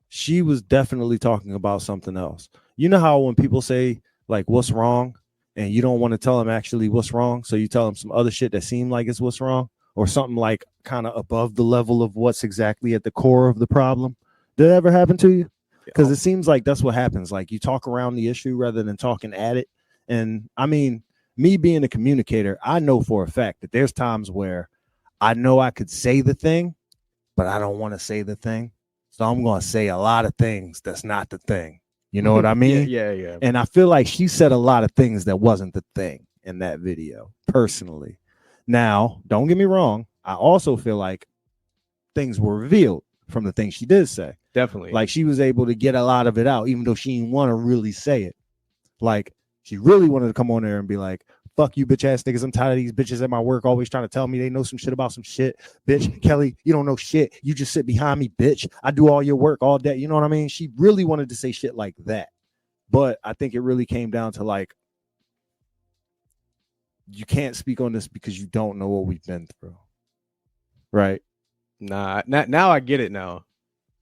She was definitely talking about something else. You know how when people say like what's wrong and you don't want to tell them actually what's wrong, so you tell them some other shit that seem like it's what's wrong or something like kind of above the level of what's exactly at the core of the problem. Did that ever happen to you? Because it seems like that's what happens. Like you talk around the issue rather than talking at it. And I mean, me being a communicator, I know for a fact that there's times where I know I could say the thing, but I don't want to say the thing. So I'm going to say a lot of things that's not the thing. You know what I mean? Yeah. And I feel like she said a lot of things that wasn't the thing in that video, personally. Now, don't get me wrong. I also feel like things were revealed from the things she did say. Definitely. Like she was able to get a lot of it out, even though she didn't want to really say it. Like she really wanted to come on there and be like, fuck you, bitch ass niggas. I'm tired of these bitches at my work always trying to tell me they know some shit about some shit. Bitch, Kelly, you don't know shit. You just sit behind me, bitch. I do all your work all day. You know what I mean? She really wanted to say shit like that. But I think it really came down to like, you can't speak on this because you don't know what we've been through. Right? Nah, now I get it now.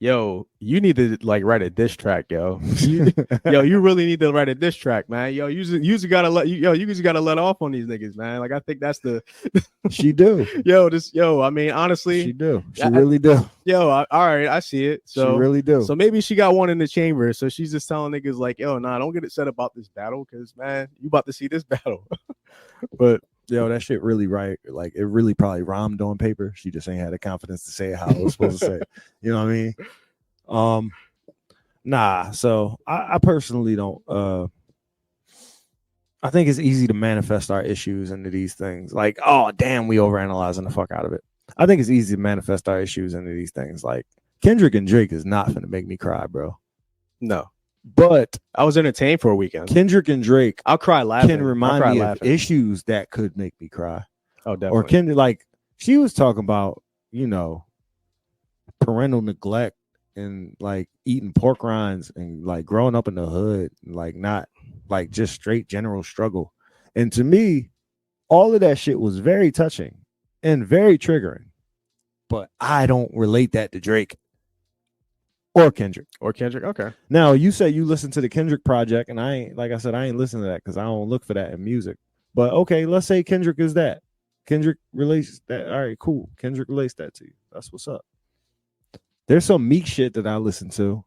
Yo, you need to like write a diss track, yo. You really need to write a diss track, man. Yo, you just gotta let off on these niggas, man. Like I think that's the she do. I mean, honestly, she do. She really do. Yo, all right, I see it. So she really do. So maybe she got one in the chamber. So she's just telling niggas like, yo, nah, don't get upset about this battle, because man, you about to see this battle. But yo, that shit really right. Like it really probably rhymed on paper. She just ain't had the confidence to say it how it was supposed to say it. You know what I mean? Nah. So I personally don't. I think it's easy to manifest our issues into these things. Like, oh damn, we overanalyzing the fuck out of it. I think it's easy to manifest our issues into these things. Like Kendrick and Drake is not gonna make me cry, bro. No. But I was entertained for a weekend. Kendrick and Drake, I'll cry laughing. Can remind me of issues that could make me cry. Oh, definitely. Or Kendrick, like she was talking about, you know, parental neglect and like eating pork rinds and like growing up in the hood, and, like not like just straight general struggle. And to me, all of that shit was very touching and very triggering. But I don't relate that to Drake. Or Kendrick. Okay. Now, you say you listen to the Kendrick project, and I ain't, like I said, I ain't listening to that because I don't look for that in music. But okay, let's say Kendrick is that. Kendrick relates that. All right, cool. Kendrick relates that to you. That's what's up. There's some Meek shit that I listen to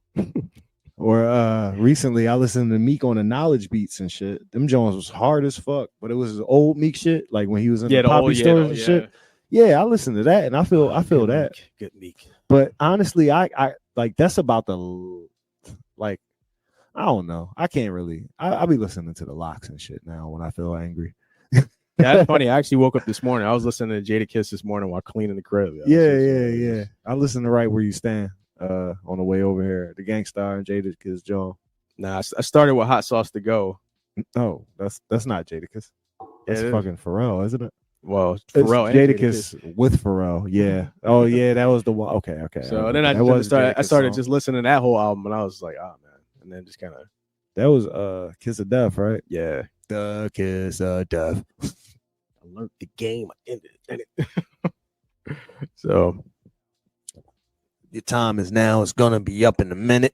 Or recently I listened to Meek on the Knowledge Beats and shit. Them Jones was hard as fuck, but it was his old Meek shit, like when he was in the Poppy stores and shit. Yeah, I listened to that and I feel good that. Meek, good Meek. But honestly, I like that's about the like I don't know. I can't really. I be listening to the Locks and shit now when I feel angry. That's funny. I actually woke up this morning. I was listening to Jadakiss this morning while cleaning the crib. Yeah. I listened to Right Where You Stand on the way over here. The Gangstar and Jadakiss Joe. Nah, I started with Hot Sauce to Go. No, that's not Jadakiss. That's fucking Pharrell, isn't it? Well, Pharrell and Jadakiss with Pharrell. Yeah. Oh yeah, that was the one. Okay. So then I started just listening to that whole album, and I was like, oh man. And then just kind of that was Kiss of Death, right? Yeah. The Kiss of Death. I learned the game. I ended it. So your time is now. It's gonna be up in a minute.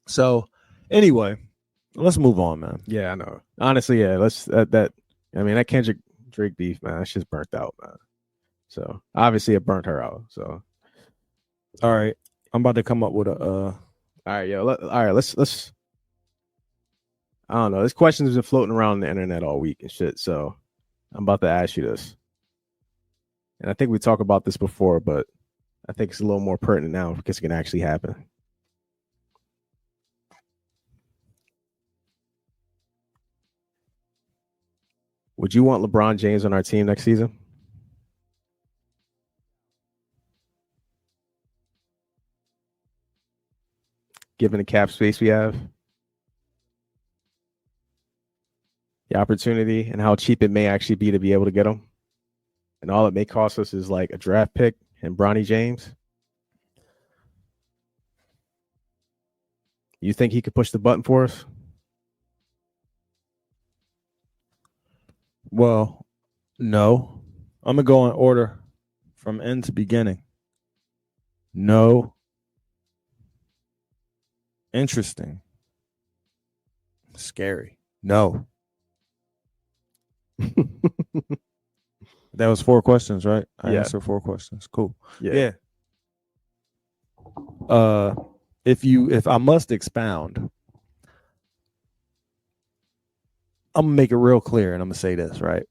So anyway, let's move on, man. Yeah, I know. Honestly, yeah, let's that. I mean, that Kendrick Drake beef, man, that's just burnt out, man. So obviously it burnt her out. So all right, I'm about to come up with a. All right, yo. All right, let's. I don't know. This question has been floating around the internet all week and shit. So I'm about to ask you this, and I think we talked about this before, but I think it's a little more pertinent now because it can actually happen. Would you want LeBron James on our team next season? Given the cap space we have, the opportunity, and how cheap it may actually be to be able to get him, and all it may cost us is like a draft pick and Bronny James. You think he could push the button for us? Well, no. I'm going to go in order from end to beginning. No. Interesting. Scary. No. That was 4 questions, right? I answered 4 questions. Cool. Yeah. If I must expound, I'm gonna make it real clear, and I'm gonna say this, right?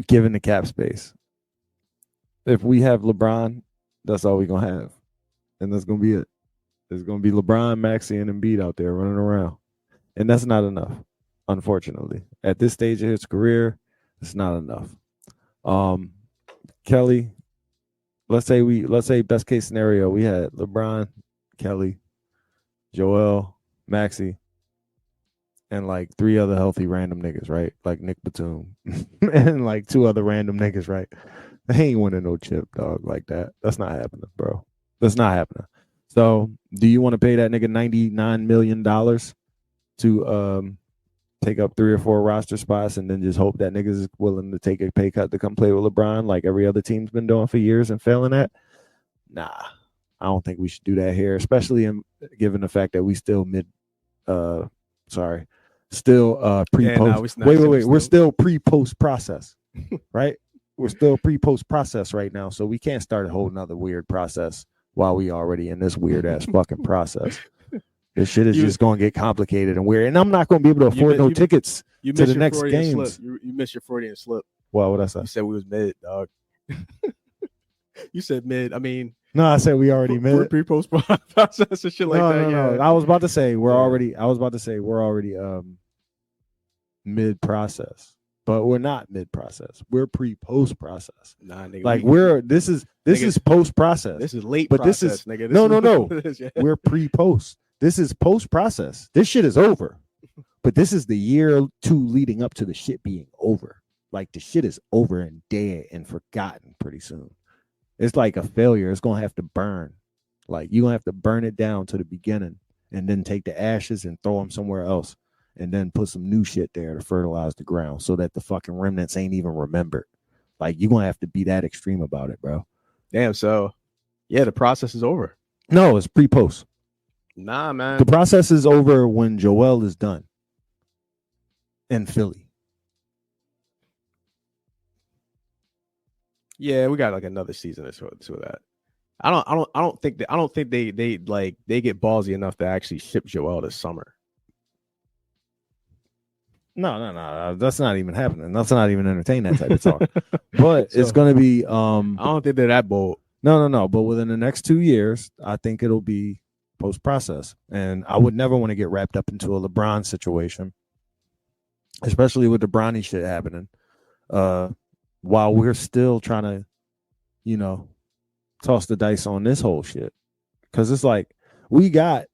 Given the cap space, if we have LeBron, that's all we're gonna have, and that's gonna be it. There's gonna be LeBron, Maxey, and Embiid out there running around, and that's not enough, unfortunately. At this stage of his career, it's not enough. Kelly, let's say best case scenario, we had LeBron, Kelly, Joel, Maxey, and like 3 other healthy random niggas, right? Like Nick Batum and like 2 other random niggas, right? They ain't winning no chip, dog, like that. That's not happening, bro. That's not happening. So do you want to pay that nigga $99 million to take up 3 or 4 roster spots and then just hope that niggas is willing to take a pay cut to come play with LeBron like every other team's been doing for years and failing at? Nah, I don't think we should do that here, especially given the fact that we still pre-post. Wait. We're still pre-post process, right? We're still pre-post process right now, so we can't start a whole nother weird process while we already in this weird ass fucking process. This shit is just going to get complicated and weird, and I'm not going to be able to afford tickets to the next games. You missed your Freudian slip. Well, what I say? You said we was mid, dog. You said mid. I mean, no, I said we already mid pre-post process and shit like that. No. I was about to say we're already mid process, but we're not mid process. We're pre-post process. Nah, nigga. Like this is post process. This is late, but process, this is nigga. No. We're pre-post. This is post process. This shit is over. But this is the year 2 leading up to the shit being over. Like the shit is over and dead and forgotten pretty soon. It's like a failure. It's gonna have to burn. Like you're gonna have to burn it down to the beginning and then take the ashes and throw them somewhere else and then put some new shit there to fertilize the ground so that the fucking remnants ain't even remembered. Like you're gonna have to be that extreme about it, bro. Damn. So yeah, the process is over. No, it's pre-post. Nah, man. The process is over when Joel is done in Philly. Yeah, we got like another season or so to that. I don't think they like they get ballsy enough to actually ship Joel this summer. No. That's not even happening. Let's not even entertain that type of talk. But it's So- going to be I don't think they're that bold. No. But within the next 2 years, I think it'll be post process. And I would never want to get wrapped up into a LeBron situation, especially with the Bronny shit happening. While we're still trying to, toss the dice on this whole shit. Because it's like we got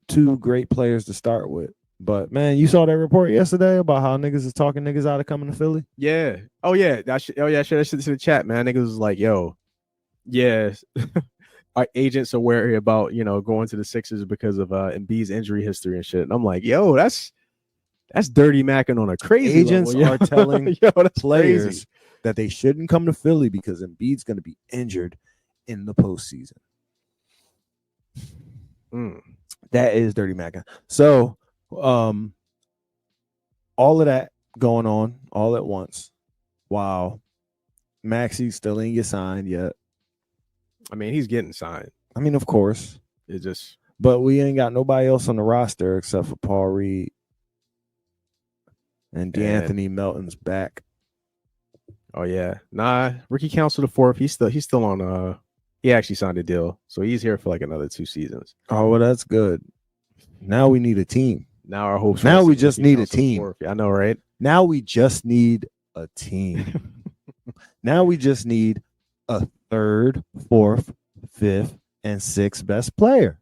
2 great players to start with. But man, you saw that report yesterday about how niggas is talking niggas out of coming to Philly? Yeah. Oh yeah. I share that shit to the chat, man. Niggas was like, yo, yeah, our agents are wary about, going to the Sixers because of Embiid's injury history and shit. And I'm like, yo, that's dirty macking on a crazy Agents level, are telling yo, that's players crazy. that they shouldn't come to Philly because Embiid's going to be injured in the postseason. Mm. That is dirty macking. So, all of that going on all at once. Wow. Maxey still ain't get signed yet. I mean, he's getting signed. I mean, of course. It just But we ain't got nobody else on the roster except for Paul Reed. And DeAnthony Melton's back. oh yeah. Nah, Ricky Council the fourth. He's still on he actually signed a deal. So he's here for like another 2 seasons. Oh, well, that's good. Now we need a team. Now our hopes. Now rest we on just Ricky need a Council the team. fourth. I know, right? Now we just need a team. Now we just need a 3rd, 4th, 5th, and 6th best player.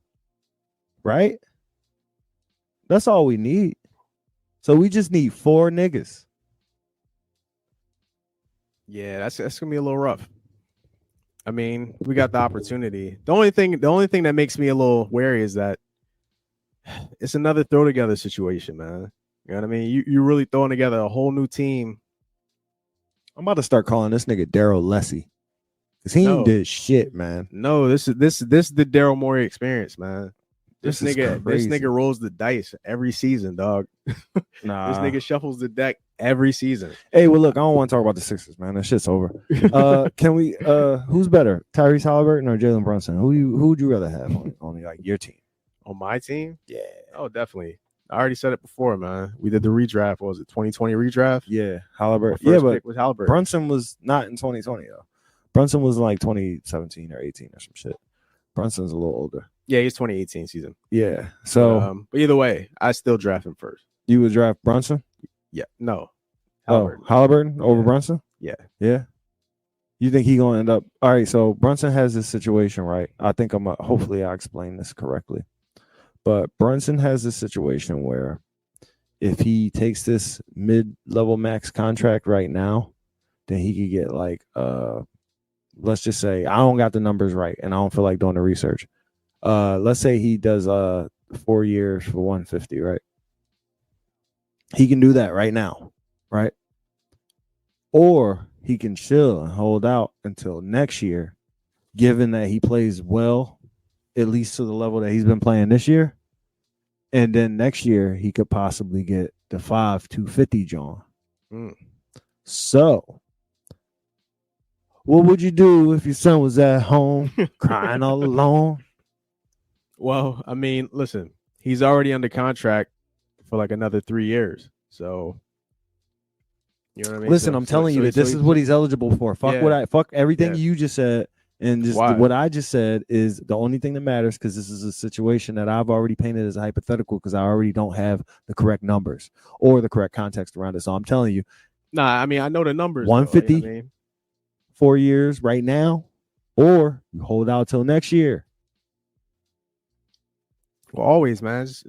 Right? That's all we need. So we just need 4 niggas. Yeah, that's gonna be a little rough. I mean, we got the opportunity. The only thing that makes me a little wary is that it's another throw together situation, man. You know what I mean? You really throwing together a whole new team. I'm about to start calling this nigga Daryl Lessie. Because he No. ain't did shit, man. No, this is the Daryl Morey experience, man. This This is crazy. nigga rolls the dice every season, dog. Nah. This nigga shuffles the deck every season. Hey, well, look, I don't want to talk about the Sixers, man. That shit's over. Can we? Who's better, Tyrese Halliburton or Jalen Brunson? Who would you rather have on like your team? On my team? Yeah, Oh, definitely. I already said it before, man. We did the redraft. What was it, 2020 redraft? yeah, Halliburton. My Yeah, first but pick was Halliburton. Brunson was not in 2020 though. Brunson was in like 2017 or 18 or some shit. Brunson's a little older. Yeah, he's 2018 season. Yeah. So But either way, I still draft him first. you would draft Brunson? Yeah, no. Halliburton. Oh, Halliburton over Yeah. Brunson? Yeah. Yeah. You think he gonna end up? All right. So Brunson has this situation, right? I think hopefully I explain this correctly. But Brunson has this situation where if he takes this mid-level max contract right now, then he could get like let's just say I don't got the numbers right and I don't feel like doing the research. Let's say he does 4 years for 150, right? He can do that right now, right? Or he can chill and hold out until next year, given that he plays well, at least to the level that he's been playing this year. And then next year he could possibly get the 250 John. Mm. So what would you do if your son was at home crying all alone? Well, I mean, listen, he's already under contract for like another 3 years. So, you know what I mean? Listen, I'm telling you that this is what he's eligible for. Fuck Yeah. fuck everything Yeah. you just said. And just Why? what I just said is the only thing that matters because this is a situation that I've already painted as a hypothetical because I already don't have the correct numbers or the correct context around it. So I'm telling you, Nah, I mean, I know the numbers. 150? Though, you know what I mean? 4 years right now, or you hold out till next year. Well, always, man. Just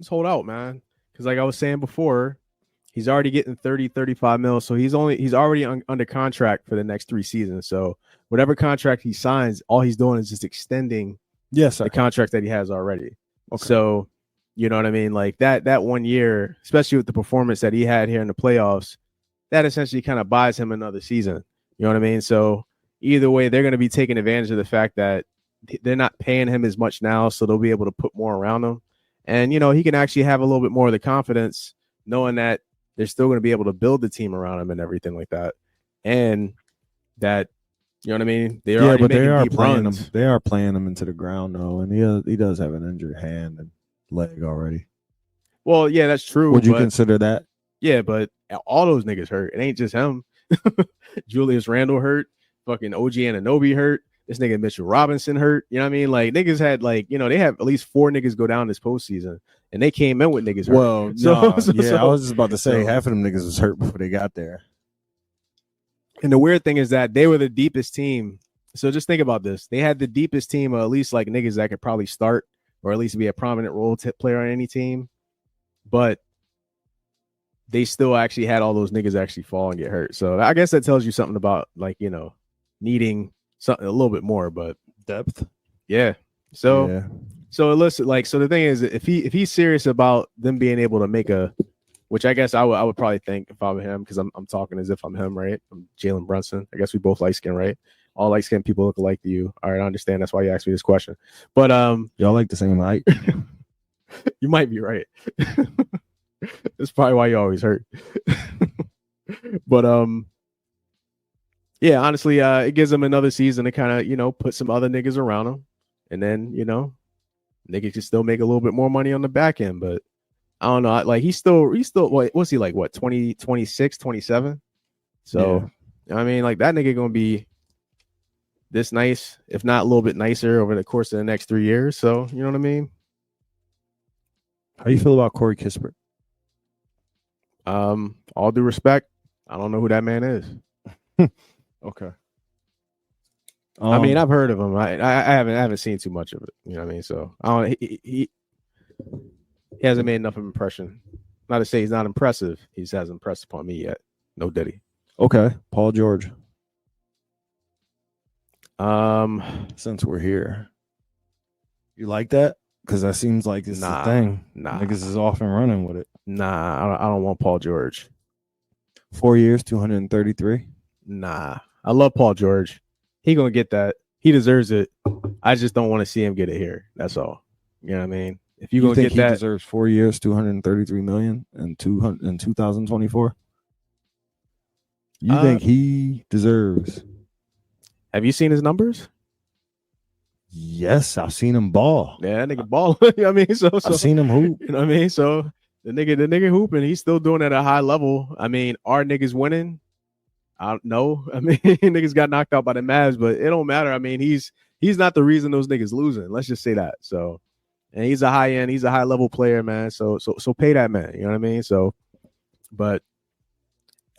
hold out, man. Because like I was saying before, he's already getting 30, 35 mil. So he's already under contract for the next 3 seasons. So whatever contract he signs, all he's doing is just extending Yes, sir. the contract that he has already. Okay. So, you know what I mean? Like that 1 year, especially with the performance that he had here in the playoffs, that essentially kind of buys him another season. You know what I mean? So either way, they're going to be taking advantage of the fact that they're not paying him as much now. So they'll be able to put more around him. And, you know, he can actually have a little bit more of the confidence knowing that they're still going to be able to build the team around him and everything like that. And that You know what I mean? They're Yeah, already but they making are deep playing him. runs. They are playing him into the ground though, and he does have an injured hand and leg already. Well, yeah, that's true. Would you but, consider that? yeah, but all those niggas hurt. It ain't just him. Julius Randle hurt. Fucking OG Anunoby hurt. This nigga Mitchell Robinson hurt. You know what I mean? Like niggas had like, they have at least 4 niggas go down this postseason, and they came in with niggas hurt. Well, So- I was just about to say so- half of them niggas was hurt before they got there. And the weird thing is that they were the deepest team. So just think about this. They had the deepest team, at least like niggas that could probably start or at least be a prominent role player on any team. But they still actually had all those niggas actually fall and get hurt. So I guess that tells you something about like, needing something a little bit more. But Depth. yeah. So yeah. so listen, like, so the thing is, if he's serious about them being able to make which I guess I would probably think if I'm him, because I'm talking as if I'm him, right? I'm Jalen Brunson. I guess we both light skin, right? All light skinned people look alike to you. All right, I understand. That's why you asked me this question. But Y'all like the same height. you might be right. That's probably why you always hurt. But yeah, honestly, it gives them another season to kind of, put some other niggas around them. And then, niggas can still make a little bit more money on the back end. But I don't know. Like he's still what's he like? What, 20, 26, 27? So, I mean, like that nigga going to be this nice, if not a little bit nicer over the course of the next 3 years. So, you know what I mean? How you feel about Corey Kispert? All due respect, I don't know who that man is. Okay. I mean, I've heard of him. I haven't seen too much of it. You know what I mean? So I don't. He hasn't made enough of an impression. Not to say he's not impressive. He just hasn't impressed upon me yet. No Diddy. okay. Paul George. Since Since we're here, you like that? Because that seems like it's the thing. Niggas is off and running with it. I don't want Paul George. 4 years, 233. Nah, I love Paul George. He gonna get that. He deserves it. I just don't want to see him get it here. That's all. You know what I mean? If you gonna think get he that, deserves 4 years, 233 million in 2024? You think he deserves? have you seen his numbers? Yes, I've seen him ball. Yeah, that nigga ball. You know what I mean? So I've seen him hoop. you know what I mean? So the nigga hooping, he's still doing it at a high level. I mean, are niggas winning? I don't know. I mean, niggas got knocked out by the Mavs, but it don't matter. I mean, he's not the reason those niggas losing. Let's just say that. So, and he's a high level player, man. So pay that man. You know what I mean? So, but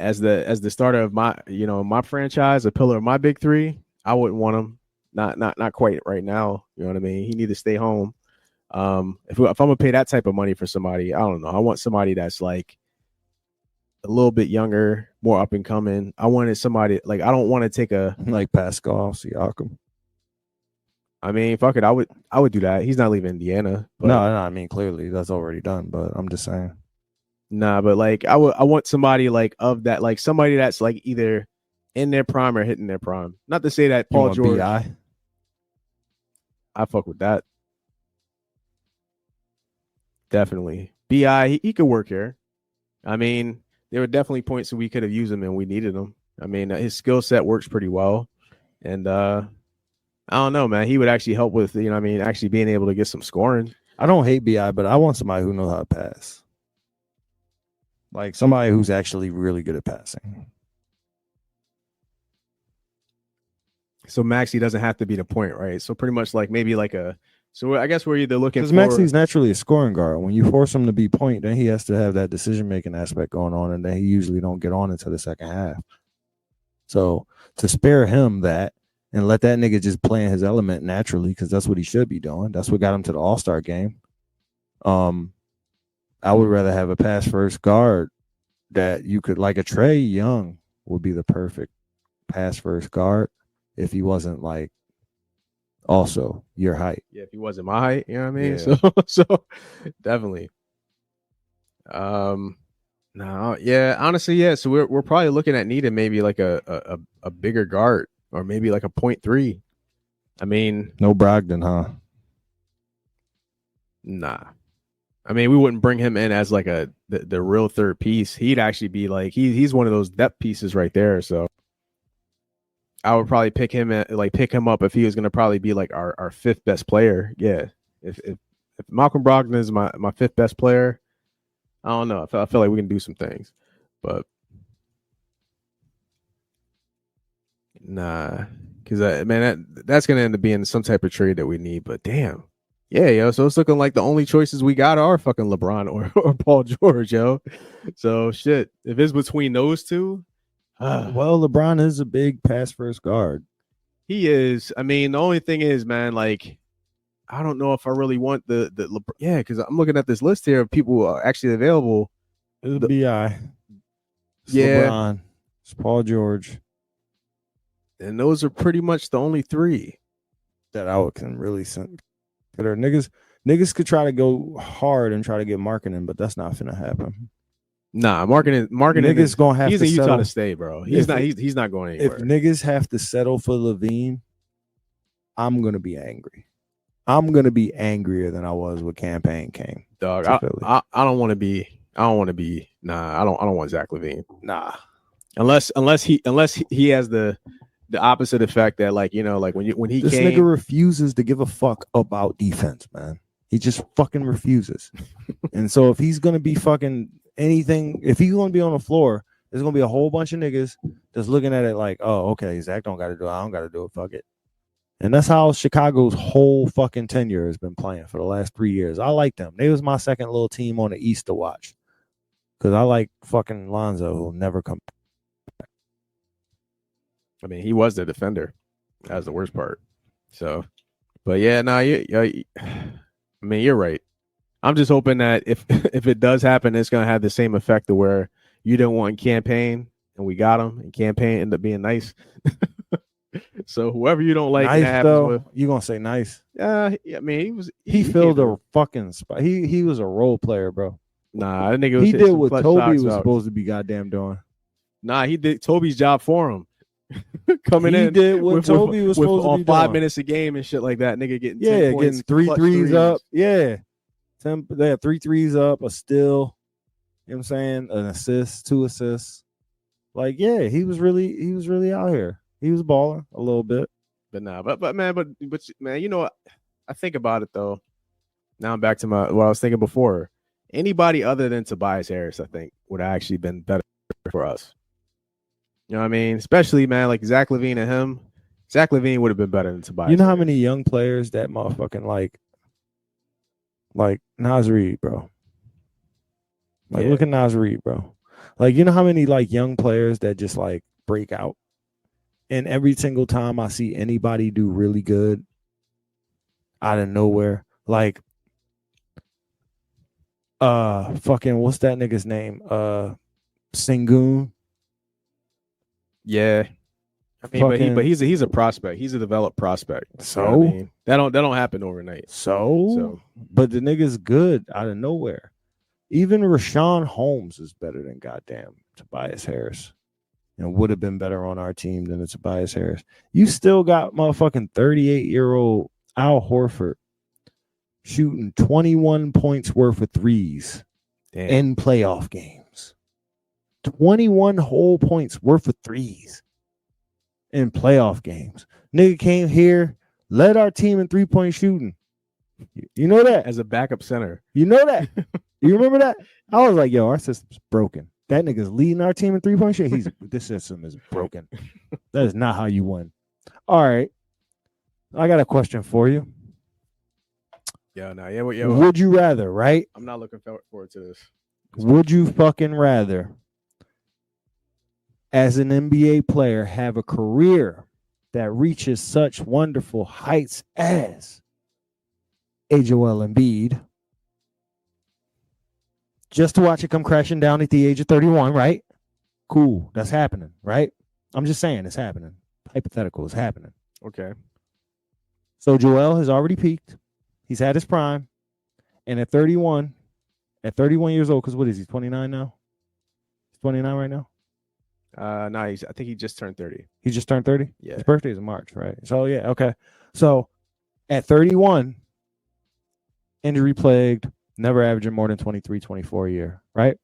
as the starter of my my franchise, a pillar of my big three, I wouldn't want him. Not quite right now. You know what I mean? He need to stay home. If I'm gonna pay that type of money for somebody, I don't know. I want somebody that's like a little bit younger, more up and coming. I wanted somebody like, I don't want to take like Pascal Siakam. I mean, fuck it. I would do that. He's not leaving Indiana. But No, I mean clearly that's already done. But I'm just saying. nah, but like I want somebody like of that, like somebody that's like either in their prime or hitting their prime. Not to say that Paul George. BI? I fuck with that. Definitely. BI, he could work here. I mean, there were definitely points that we could have used him and we needed him. I mean, his skill set works pretty well. And I don't know, man. He would actually help with, actually being able to get some scoring. I don't hate BI, but I want somebody who knows how to pass. Like somebody who's actually really good at passing. So Maxey doesn't have to be the point, right? So pretty much like maybe like so I guess we're either looking Because for Maxey's naturally a scoring guard. When you force him to be point, then he has to have that decision-making aspect going on, and then he usually don't get on until the second half. So to spare him that and let that nigga just play in his element naturally, because that's what he should be doing. That's what got him to the All-Star game. I would rather have a pass-first guard that you could, like a Trae Young would be the perfect pass-first guard if he wasn't like also your height. Yeah, if he wasn't my height, you know what I mean? Yeah. So definitely. No, yeah, honestly, yeah. So we're probably looking at needing maybe like a bigger guard or maybe like a 0.3. I mean, No Brogdon, huh? nah. I mean, we wouldn't bring him in as like the real third piece. He'd actually be like he's one of those depth pieces right there. So I would probably pick him up if he was gonna probably be like our fifth best player. Yeah, if Malcolm Brogdon is my fifth best player, I don't know. I feel like we can do some things, but nah, because man, that's gonna end up being some type of trade that we need. But damn, yeah, yo. So it's looking like the only choices we got are fucking LeBron or Paul George, yo. So shit, if it's between those two. Well, LeBron is a big pass first guard. He is. I mean, the only thing is, man, like, I don't know if I really want the yeah, because I'm looking at this list here of people who are actually available. It's BI. It's Yeah. LeBron. It's Paul George. And those are pretty much the only three that I can really send. Niggas could try to go hard and try to get marketing, but that's not finna happen. Nah, marketing. Niggas gonna have he's to in Utah settle. to stay, bro. He's not going anywhere. If niggas have to settle for Levine, I'm gonna be angry. I'm gonna be angrier than I was when campaign came. Dog, I don't want to be. Nah, I don't want Zach LaVine. Nah. Unless he has the opposite effect that, like, you know, like when he this came, nigga refuses to give a fuck about defense, man. He just fucking refuses. And so if he's gonna be fucking anything, if he's gonna be on the floor, there's gonna be a whole bunch of niggas that's looking at it like, oh, okay, Zach don't gotta do it. I don't gotta do it. Fuck it. And that's how Chicago's whole fucking tenure has been playing for the last 3 years. I like them. They was my second little team on the East to watch. Because I like fucking Lonzo, who'll never come back. I mean, he was the defender. That's the worst part. So, but yeah, no, I mean, you're right. I'm just hoping that if it does happen, it's gonna have the same effect to where you didn't want campaign and we got him, and campaign ended up being nice. So whoever you don't like, nice though, you gonna say nice? I mean, he filled a fucking spot. He was a role player, bro. Nah, I think it was he did what clutch Toby shots was out. supposed to be goddamn doing. Nah, he did Toby's job for him. Coming he in, did what Toby was supposed to be on 5 doing. minutes a game and shit like that. Nigga getting 10 getting points, three clutch threes threes. up. Yeah, they had 3 threes up, a steal. You know what I'm saying? An assist, 2 assists. Like, yeah, he was really out here. He was balling a little bit. But nah, but man, you know what? I think about it though. Now I'm back to what I was thinking before. Anybody other than Tobias Harris, I think, would have actually been better for us. You know what I mean? Especially, man, like Zach LaVine and him. Zach LaVine would have been better than Tobias. You know how Harris. many young players that motherfucking like Naz Reid, bro. Like, look at Naz Reid, bro. Like, you know how many like young players that just like break out? And every single time I see anybody do really good out of nowhere, like fucking what's that nigga's name? Sengun. Yeah. I mean, but he's a prospect. He's a developed prospect. So you know what I mean? that don't happen overnight. So but the nigga's good out of nowhere. Even Rashawn Holmes is better than goddamn Tobias Harris. And would have been better on our team than Tobias Harris. You still got motherfucking 38-year-old Al Horford shooting 21 points worth of threes in playoff games. 21 whole points worth of threes in playoff games. Nigga came here, led our team in 3-point shooting. You know that? As a backup center. You know that? You remember that? I was like, yo, our system's broken. That nigga's leading our team in 3-point shot. This system is broken. That is not how you win. All right. I got a question for you. Would you rather, right? I'm not looking forward to this. Would you fucking rather, as an NBA player, have a career that reaches such wonderful heights as a Joel Embiid, just to watch it come crashing down at the age of 31, right? Cool. That's happening, right? I'm just saying it's happening. Hypothetical is happening. Okay. So Joel has already peaked. He's had his prime. And at 31 years old, because what is he, 29 now? He's 29 right now? No, I think he just turned 30. He just turned 30? Yeah. His birthday is in March, right? So, yeah, okay. So at 31, injury plagued, never averaging more than 23, 24 a year, right?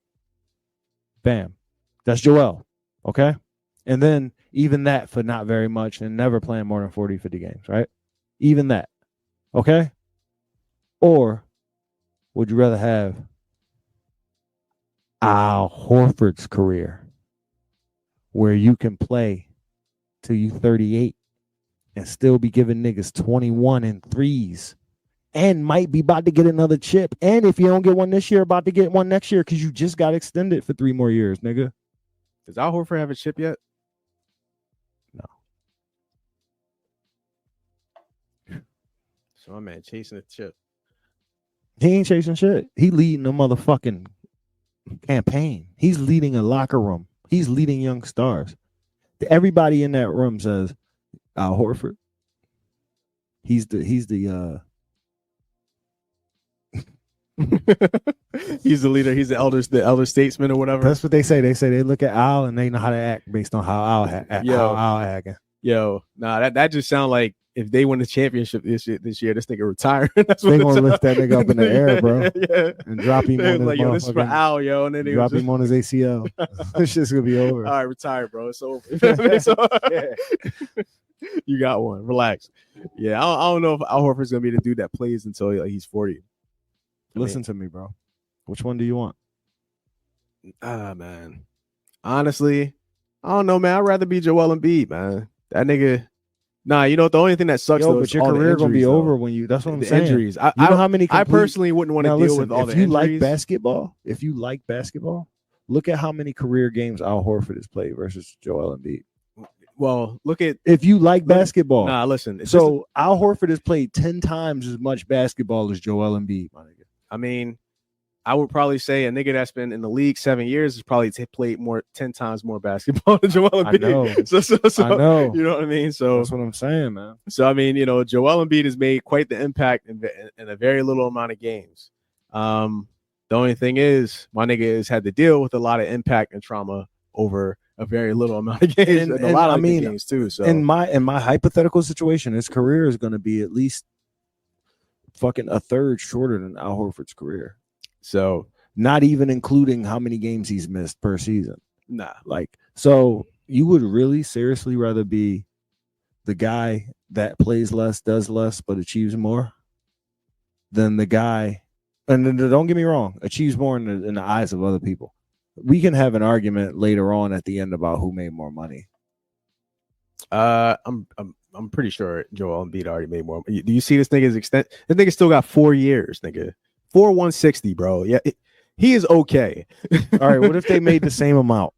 Bam. That's Joel, okay? And then Even that for not very much and never playing more than 40, 50 games, right? Even that. Okay? Or would you rather have Al Horford's career where you can play till you 38 and still be giving niggas 21 and threes and might be about to get another chip? And if you don't get one this year, about to get one next year because you just got extended for 3 more years, nigga. Does Al Horford have a chip yet? No. So my man chasing a chip. He ain't chasing shit. He leading a motherfucking campaign. He's leading a locker room. He's leading young stars. Everybody in that room says Al Horford. He's the He's the leader. He's the elder statesman or whatever. That's what they say. They say they look at Al and they know how to act based on how Al acting. Yo, nah, that just sound like if they win the championship this year, this nigga retiring. That's what They it gonna sound lift that nigga up in the air, bro, yeah. and drop him They're on his like, yo, this is for motherfucking- Al, yo, and then they drop was him on his ACL. This shit's gonna be over. all right, retire, bro. It's over. It's over. Yeah. You got one. Relax. Yeah, I don't know if Al Horford's gonna be the dude that plays until he's 40. Listen to me, bro. Which one do you want? Man. Honestly, I don't know, man. I'd rather be Joel Embiid, man. That nigga. Nah, you know what? The only thing that sucks though But is your all the career gonna be injuries, though. over when you. That's what I'm The saying. injuries. You know how many? I personally wouldn't want to Now deal listen, with all the if you injuries. like basketball, look at how many career games Al Horford has played versus Joel Embiid. Well, look at If you like Look- basketball, nah. Listen. it's so Al Horford has played 10 times as much basketball as Joel Embiid, my nigga. I mean, I would probably say a nigga that's been in the league 7 years has probably played 10 times more basketball than Joel I Embiid. know. So, I know. You know what I mean? So, That's what I'm saying, man. I mean, you know, Joel Embiid has made quite the impact in a very little amount of games. The only thing is, my nigga has had to deal with a lot of impact and trauma over a very little amount of games and a And lot of I good mean, games too. So, In my hypothetical situation, his career is going to be at least fucking a third shorter than Al Horford's career. so Not even including how many games he's missed per season. nah. Like, so you would really seriously rather be the guy that plays less, does less, but achieves more than the guy, and then, don't get me wrong, achieves more in the eyes of other people. We can have an argument later on at the end about who made more money. I'm pretty sure Joel Embiid already made more. Do you see this nigga's extent? This nigga still got 4 years, nigga. 160, bro. Yeah, he is okay. All right, what if they made the same amount?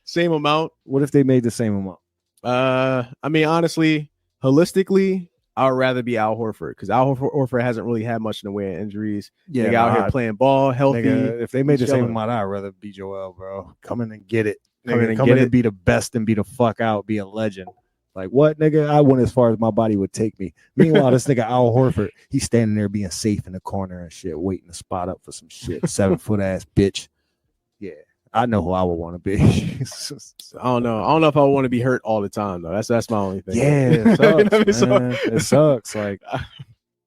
Same amount? What if they made the same amount? I mean, honestly, holistically, I would rather be Al Horford because Al Horford hasn't really had much in the way of injuries. Yeah, Nigga out here playing ball, healthy. nigga, if they made the same chilling. amount, I'd rather be Joel, bro. Come in and get it. Come in Nigga, and come get in it. and be the best and be the fuck out, be a legend. Like, what, nigga? I went as far as my body would take me. Meanwhile, this nigga Al Horford, he's standing there being safe in the corner and shit, waiting to spot up for some shit. 7-foot ass bitch. Yeah, I know who I would want to be. I don't know if I want to be hurt all the time though. That's my only thing. Yeah, it You know sucks, what I mean? So, man. It sucks. Like, at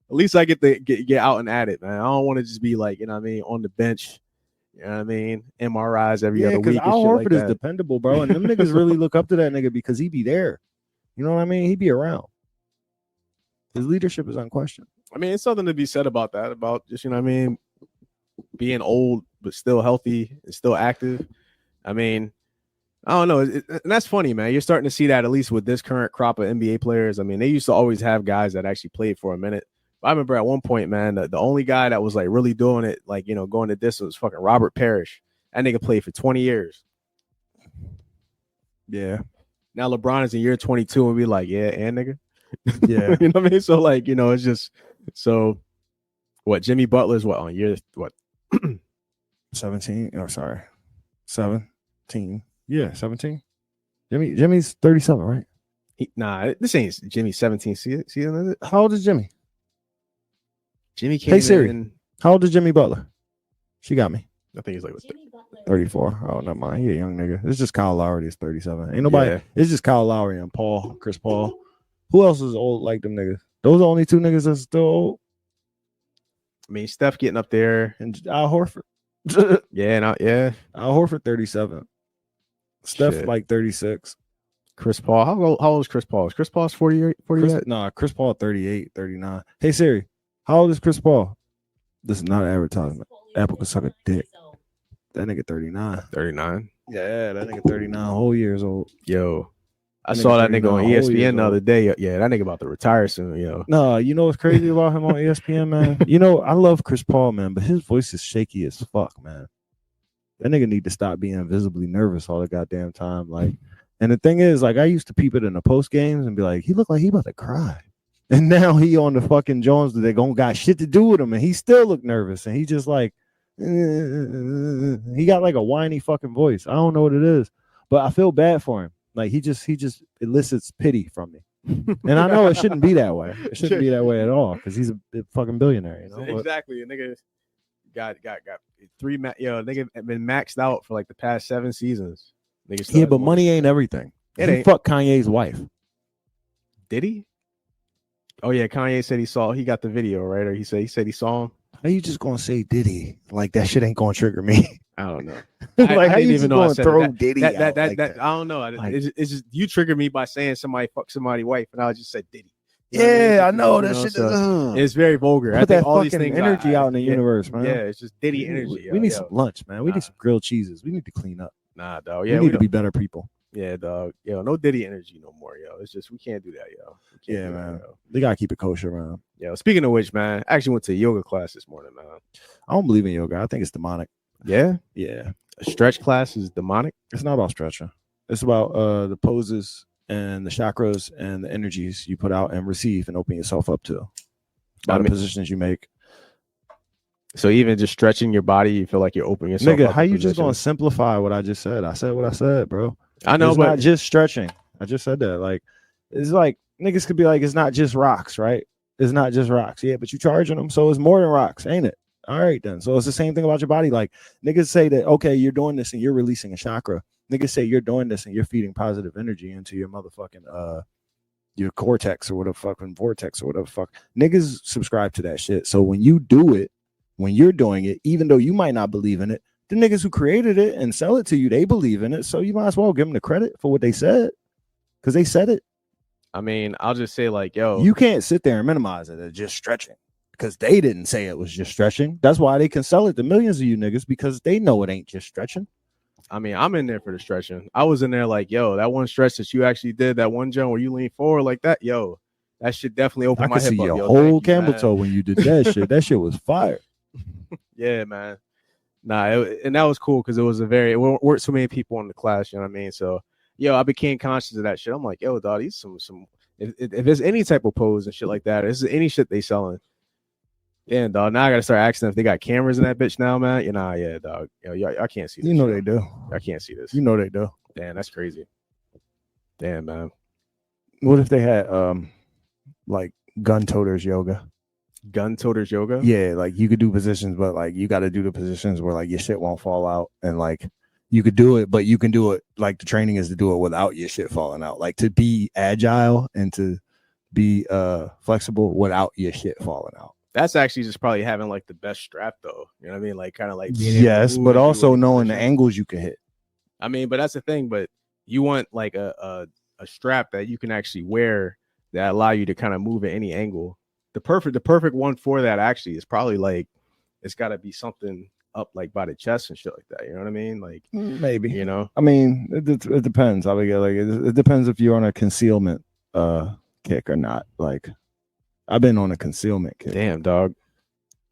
least I get to get out and at it, man. I don't want to just be like, you know what I mean, on the bench. You know what I mean? MRIs every yeah, other because week. And Al shit Horford like is that. dependable, bro. And them niggas really look up to that nigga because he be there. You know what I mean? He be around. His leadership is unquestioned. I mean, it's something to be said about that, about just, you know what I mean, being old but still healthy and still active. I mean, I don't know. And that's funny, man. You're starting to see that at least with this current crop of NBA players. I mean, they used to always have guys that actually played for a minute. But I remember at one point, man, the only guy that was like really doing it, like, you know, going to this was fucking Robert Parrish. That nigga played for 20 years. Yeah. Now LeBron is in year 22 and we like, yeah, and nigga. Yeah. You know what I mean? So like, you know, it's just so what Jimmy Butler's what on year what 17. Oh, sorry. 17. Yeah, 17. Jimmy's 37, right? nah, this ain't Jimmy 17 season, is it? How old is Jimmy? Jimmy came Hey, Siri. in, How old is Jimmy Butler? She got me. I think he's like what, 34. Oh, never mind. He a young nigga. It's just Kyle Lowry is 37. Ain't nobody. Yeah. It's just Kyle Lowry and Chris Paul. Who else is old like them niggas? Those are the only two niggas that's still old. I mean, Steph getting up there. And Al Horford. Yeah, yeah. Al Horford 37. Steph Shit. like 36. Chris Paul. How old is Chris Paul? Is Chris Paul's 40 yet? Nah, Chris Paul 38, 39. Hey Siri, how old is Chris Paul? This is not an advertisement. Apple can suck a dick. That nigga 39. 39. Yeah, that nigga 39 whole years old. Yo, I That saw nigga that nigga on 39 whole years ESPN the old. other day. Yeah, that nigga about to retire soon, yo. No, you know what's crazy about him on ESPN, man? You know, I love Chris Paul, man, but his voice is shaky as fuck, man. That nigga need to stop being visibly nervous all the goddamn time. Like, and the thing is, like, I used to peep it in the post games and be like, he looked like he about to cry. And now he on the fucking Jones that they gonna got shit to do with him, and he still look nervous, and he just like he got like a whiny fucking voice. I don't know what it is, but I feel bad for him. Like he just elicits pity from me. And I know it shouldn't be that way. It shouldn't be that way at all because he's a fucking billionaire, you know. But Exactly. A nigga got nigga been maxed out for like the past 7 seasons. Nigga still yeah, has but more. money ain't everything. It He ain't. fucked Kanye's wife. Did he? Oh yeah, Kanye said he got the video, right? Or he said he saw him. How you just gonna say Diddy? Like that shit ain't gonna trigger me. I don't know. Like how didn't you even just know I gonna said throw that. Diddy That out like I don't know. Like- It's just you triggered me by saying somebody fucked somebody's wife, and I just said Diddy. You know what Yeah, I mean? know You that shit. so it's very vulgar. I Put think that all these fucking things energy out in the yeah, universe, man. Yeah, it's just Diddy energy. We need yo. some lunch, man. We Nah. need some grilled cheeses. We need to clean up. Nah, dog. We Yeah, need to don't- be better people. Yeah, dog. Yo, no Diddy energy no more, yo. It's just we can't do that, yo. We can't Yeah, do that, man. yo. They gotta keep it kosher, man. Yo, speaking of which, man, I actually went to a yoga class this morning, man. I don't believe in yoga. I think it's demonic. Yeah, Yeah, a stretch class is demonic. it's not about stretching. It's about the poses and the chakras and the energies you put out and receive and open yourself up to. By I the mean- positions you make. So even just stretching your body, you feel like you're opening yourself Nigga, up how to you just gonna positions. simplify what I just said? I said what I said, bro. I know, It's but not just stretching. I just said that. Like, it's like niggas could be like, it's not just rocks, right? It's not just rocks. Yeah, but you charging them, so it's more than rocks, ain't it? All right, then. So it's the same thing about your body. Like, niggas say that, okay, you're doing this and you're releasing a chakra. Niggas say you're doing this and you're feeding positive energy into your motherfucking your cortex or whatever fucking vortex or whatever fuck. Niggas subscribe to that shit. So when you do it, when you're doing it, even though you might not believe in it, the niggas who created it and sell it to you, they believe in it. So you might as well give them the credit for what they said. Because they said it. I mean, I'll just say like, yo, You can't sit there and minimize it as just stretching. Because they didn't say it was just stretching. That's why they can sell it to millions of you niggas, because they know it ain't just stretching. I mean, I'm in there for the stretching. I was in there like, yo, that one stretch that you actually did, that one jump where you lean forward like that, yo, that should definitely open I my could hip see up. your Yo, whole thank you, camel man. toe when you did that shit. That shit was fire. Yeah, man. Nah, and that was cool because it weren't so many people in the class, you know what I mean? So, yo, I became conscious of that shit. I'm like, yo, dog, these some if there's any type of pose and shit like that, this is any shit they selling. Yeah, dog. Now I gotta start asking if they got cameras in that bitch now, man. You know, yeah, dog. Yo, I can't see this. You know shit. they do. I can't see this. You know they do. Damn, that's crazy. Damn, man. What if they had like gun toters yoga? Gun toters yoga? Yeah, like you could do positions, but like you got to do the positions where like your shit won't fall out, and like you could do it, but you can do it like the training is to do it without your shit falling out, like to be agile and to be flexible without your shit falling out. That's actually just probably having like the best strap though. You know what I mean? Like kind of like being able to Yes, move but and do also any knowing the position. angles you can hit. I mean, but that's the thing. But you want like a strap that you can actually wear that allow you to kind of move at any angle. The perfect one for that actually is probably like it's got to be something up like by the chest and shit like that. You know what I mean? Like Maybe. you know. I mean, it depends. I would get like it depends if you're on a concealment kick or not. Like I've been on a concealment kick. Damn, dog.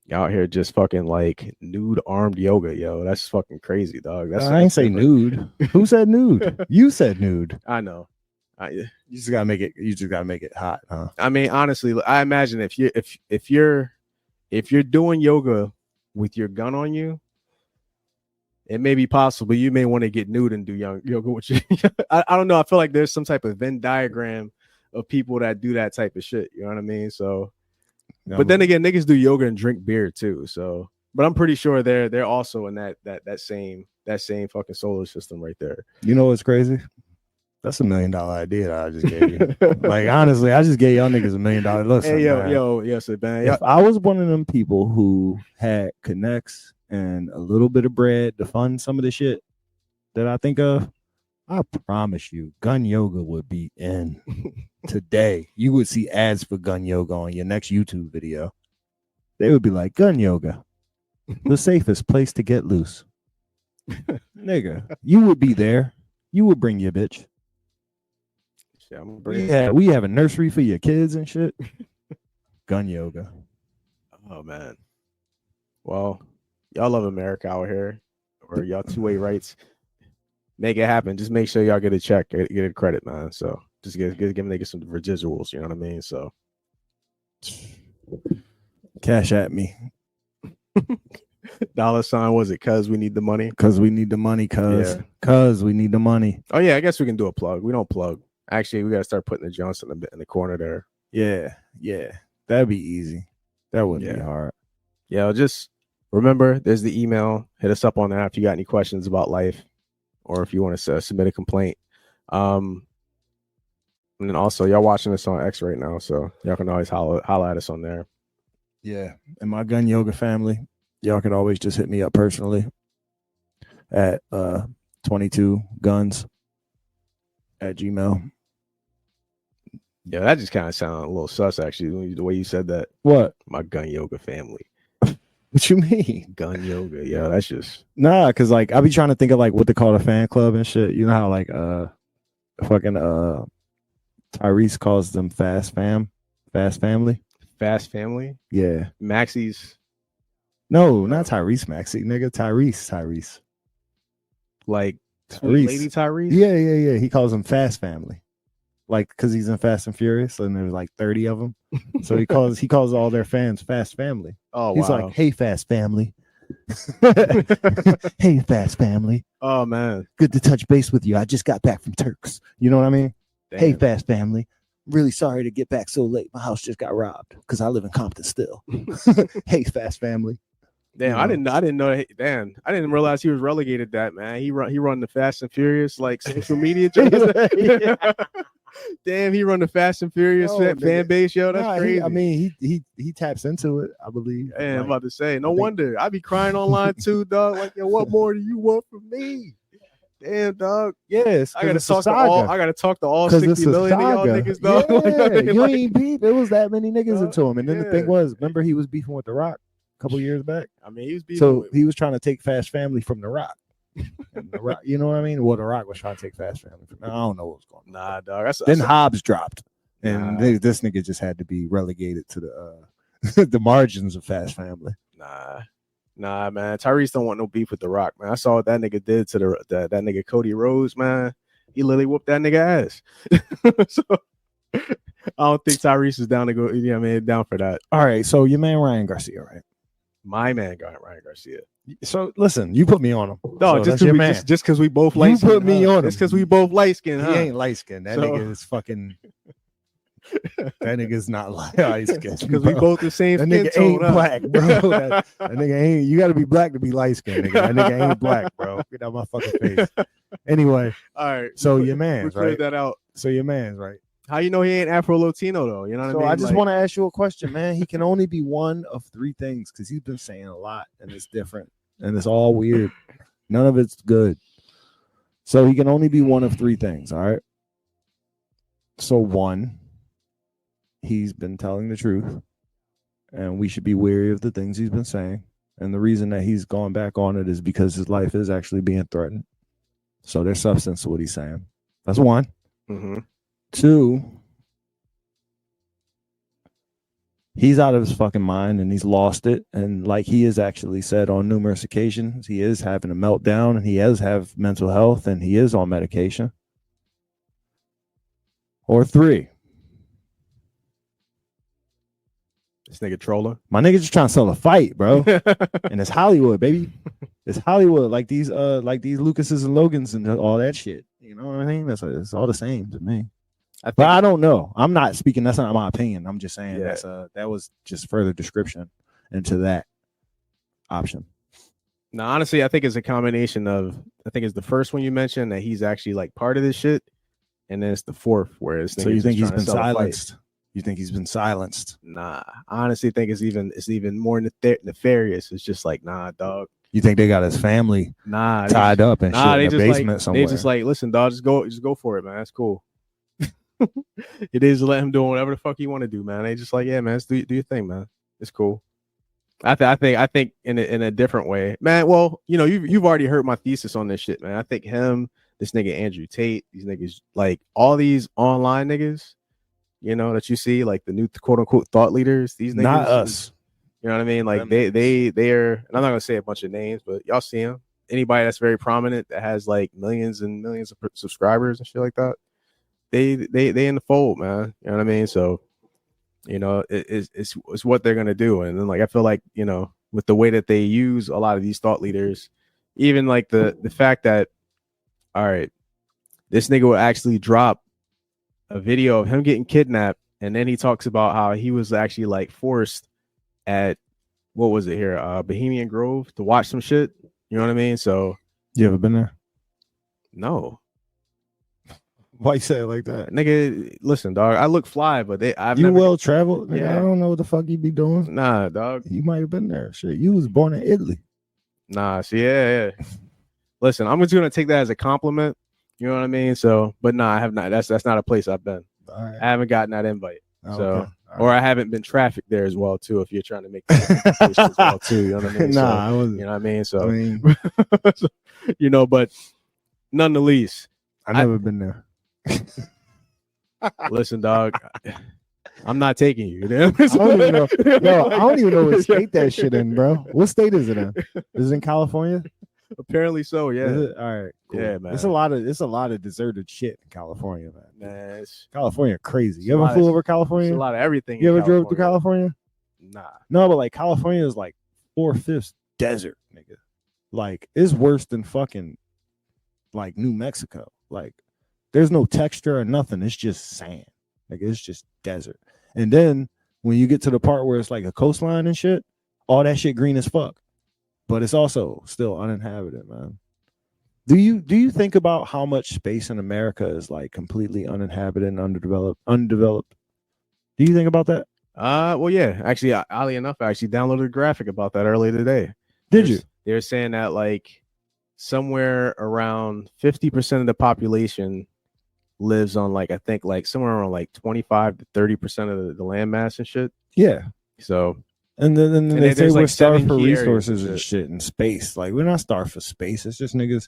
You out here just fucking like nude armed yoga, yo. That's fucking crazy, dog. That's I ain't say different. nude. Who said nude? You said nude. I know. You just gotta make it. You just gotta make it hot, huh? I mean, honestly, I imagine if you're doing yoga with your gun on you, it may be possible. You may want to get nude and do yoga with you. I don't know. I feel like there's some type of Venn diagram of people that do that type of shit. You know what I mean? So, but then again, niggas do yoga and drink beer too. So, but I'm pretty sure they're also in that same fucking solar system right there. you know what's crazy? That's $1 million idea that I just gave you. Like honestly, I just gave y'all niggas $1 million. Listen, Hey, man, yes, man. if I was one of them people who had connects and a little bit of bread to fund some of the shit that I think of, I promise you, gun yoga would be in today. You would see ads for gun yoga on your next YouTube video. They would be like, gun yoga, the safest place to get loose. Nigga, you would be there. You would bring your bitch. Shit, I'm gonna bring it. We have a nursery for your kids and shit. Gun yoga. Oh man. Well, y'all love America out here, or y'all two-way rights. Make it happen. Just make sure y'all get a check, get a credit, man. So just give niggas some residuals. You know what I mean? So Cash at me. $, was it? Cause we need the money. Cause we need the money, cause we need the money. Oh yeah, I guess we can do a plug. We don't plug. Actually, we gotta start putting the Johnson in the corner there. Yeah. That'd be easy. That wouldn't be Yeah. hard. Yeah, just remember, there's the email. Hit us up on there if you got any questions about life, or if you want to submit a complaint. And then also, y'all watching this on X right now, so y'all can always holler at us on there. Yeah. And my gun yoga family, y'all can always just hit me up personally at 22guns@gmail. Yeah, that just kind of sounded a little sus, actually, the way you said that. What? My gun yoga family. What you mean? Gun yoga. Yeah, that's just. Nah, cause like I be trying to think of like what they call a fan club and shit. You know how like fucking Tyrese calls them fast family. Fast family. Yeah. Maxie's. No, not Tyrese Maxie, nigga. Tyrese. Like Sweet Tyrese. Lady Tyrese. Yeah. He calls them fast family. Like because he's in Fast and Furious, and there's like 30 of them. So he calls all their fans fast family. Oh wow. He's like, hey, fast family. Hey, fast family. Oh man. Good to touch base with you. I just got back from Turks. You know what I mean? Damn. Hey, fast family. Really sorry to get back so late. My house just got robbed because I live in Compton still. Hey, fast family. Damn, You I know. didn't know. Damn, I didn't realize he was relegated. That man, he run the Fast and Furious like social media. Damn, he run the Fast and Furious Oh, fan nigga. base. Yo, that's Nah, crazy. I mean, he taps into it, I believe. Man, I'm Like, about to say, no I think- wonder. I be crying online too, dog. Like, yo, what more do you want from me? Damn, dog. yes, I gotta talk to all 'Cause 60 it's a million of y'all saga. niggas, dog. Yeah, you Like, ain't beef. It was that many niggas Dog, into him. And then the thing yeah. was, remember he was beefing with The Rock a couple years back? I mean, he was beefing So with- he was trying to take Fast Family from The Rock. And The Rock, you know what I mean? Well, The Rock was trying to take Fast Family from. I don't know what was going on. Nah, dog. Then Hobbs dropped, and Nah. this nigga just had to be relegated to the the margins of Fast Family. Nah, man. Tyrese don't want no beef with The Rock, man. I saw what that nigga did to that nigga Cody Rhodes, man. He literally whooped that nigga ass. So I don't think Tyrese is down to go. Yeah, man, down for that. All right, so your man Ryan Garcia, right? My man, Ryan Garcia. So listen, you put me on him. No, So just that's your man. just because we both You light put me on him. Just because we both light skinned, He huh? ain't light skinned. That So- nigga is fucking. That nigga's not light skinned. Because we both the same That skin nigga tone, ain't huh? black, bro. That nigga ain't. You got to be black to be light skinned, nigga. That nigga ain't black, bro. Get out my fucking face. Anyway, All right. so we your cleared man's right. that out. So your man's right. How you know he ain't Afro Latino though? You know what So I mean? I just want to ask you a question, man. He can only be one of three things because he's been saying a lot and it's different and it's all weird. None of it's good. So he can only be one of three things. All right. So one, he's been telling the truth, and we should be wary of the things he's been saying. And the reason that he's gone back on it is because his life is actually being threatened. So there's substance to what he's saying. That's one. Mm-hmm. Two, he's out of his fucking mind and he's lost it. And like he has actually said on numerous occasions, he is having a meltdown and he does have mental health and he is on medication. Or three, This nigga troller. my nigga just trying to sell a fight, bro. And it's Hollywood, baby. It's Hollywood, like these Lucases and Logans and all that shit. You know what I mean? It's all the same to me. I think But I don't know. I'm not speaking. That's not my opinion. I'm just saying Yeah. that was just further description into that option. No, honestly, I think it's a combination of. I think it's the first one you mentioned that he's actually like part of this shit, and then it's the fourth where it's. So you think he's been silenced? You think he's been silenced? Nah, I honestly think it's even more nefarious. It's just like, nah, dog. You think they got his family Nah, tied up and nah, shit they in the just basement like somewhere? they just like, listen, dog, just go for it, man. That's cool. It is let him do whatever the fuck you want to do, man. They just like, yeah, man, do your thing, man. It's cool. I think in a different way, man. Well, you know, you've already heard my thesis on this shit, man. I think him, this nigga Andrew Tate, these niggas, like all these online niggas, you know, that you see, like the new quote unquote thought leaders. These niggas, Not us. You know what I mean? Like Them they're, and I'm not gonna say a bunch of names, but y'all see them. Anybody that's very prominent that has like millions and millions of subscribers and shit like that, they in the fold, man. You know what I mean? So, you know, it's what they're gonna do. And then like I feel like, you know, with the way that they use a lot of these thought leaders, even like the fact that, all right, this nigga will actually drop a video of him getting kidnapped, and then he talks about how he was actually like forced at, what was it here, Bohemian Grove, to watch some shit. You know what I mean? So You ever been there? no, Why you say it like that? nigga, listen, dog. I look fly, but I've You never. well traveled? Nigga, Yeah. I don't know what the fuck you be doing. Nah, dog. You might have been there. Shit, you was born in Italy. Nah, see, yeah. Listen, I'm just gonna take that as a compliment. You know what I mean? So, but nah, I have not. That's not a place I've been. All right. I haven't gotten that invite. Oh, So, okay. All or I haven't been trafficked there as well too. If you're trying to make that implication as well too, you know what I mean? Nah, So, I wasn't. you know what I mean? So, I mean, you know, but nonetheless, I never been there. listen, dog. I'm not taking you. You know? I don't even know. Yo, I don't even know what state that shit in, bro. What state is it in? Is it in California? Apparently so. Is Yeah, it? All right. Cool. Yeah, man. It's a lot of deserted shit in California, man. man. It's California crazy. It's You a ever lot flew of- over a California? lot of everything. You in ever drove through California? Nah. No, but like California is like 4/5 desert, nigga. Like it's worse than fucking like New Mexico. Like there's no texture or nothing. It's just sand. Like it's just desert. And then when you get to the part where it's like a coastline and shit, all that shit green as fuck. But it's also still uninhabited, man. Do you think about how much space in America is like completely uninhabited and undeveloped? Do you think about that? Well, yeah. Actually, oddly enough, I actually downloaded a graphic about that earlier today. Did you? They're saying that like somewhere around 50% of the population lives on like, I think like somewhere around like 25 to 30% of the land mass and shit. Yeah. So And then And they then say there's, we're like, starved 7 for key areas resources and and shit. shit and space. Like we're not starved for space. It's just niggas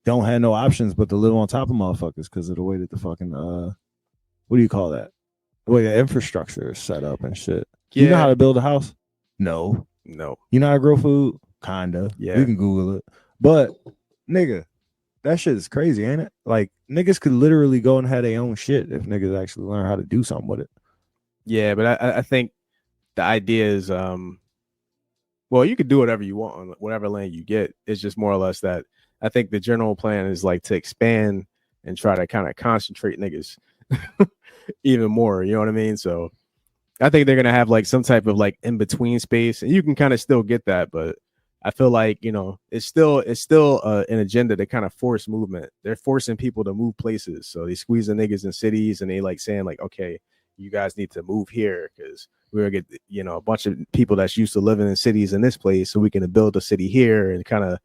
don't have no options but to live on top of motherfuckers because of the way that the fucking what do you call that? The way the infrastructure is set up and shit. You know how to build a house? No. no. You know how to grow food? Kinda. Yeah. You can Google it. But nigga, that shit is crazy, ain't it? Like niggas could literally go and have their own shit if niggas actually learn how to do something with it. Yeah, but I think the idea is well, you could do whatever you want on whatever land you get. It's just more or less that I think the general plan is like to expand and try to kind of concentrate niggas even more. You know what I mean? So I think they're gonna have like some type of like in between space, and you can kind of still get that, but I feel like, you know, it's still an agenda to kind of force movement. They're forcing people to move places, so they squeeze the niggas in cities, and they like saying like, okay, you guys need to move here because we're gonna get, you know, a bunch of people that's used to living in cities in this place, so we can build a city here, and kind of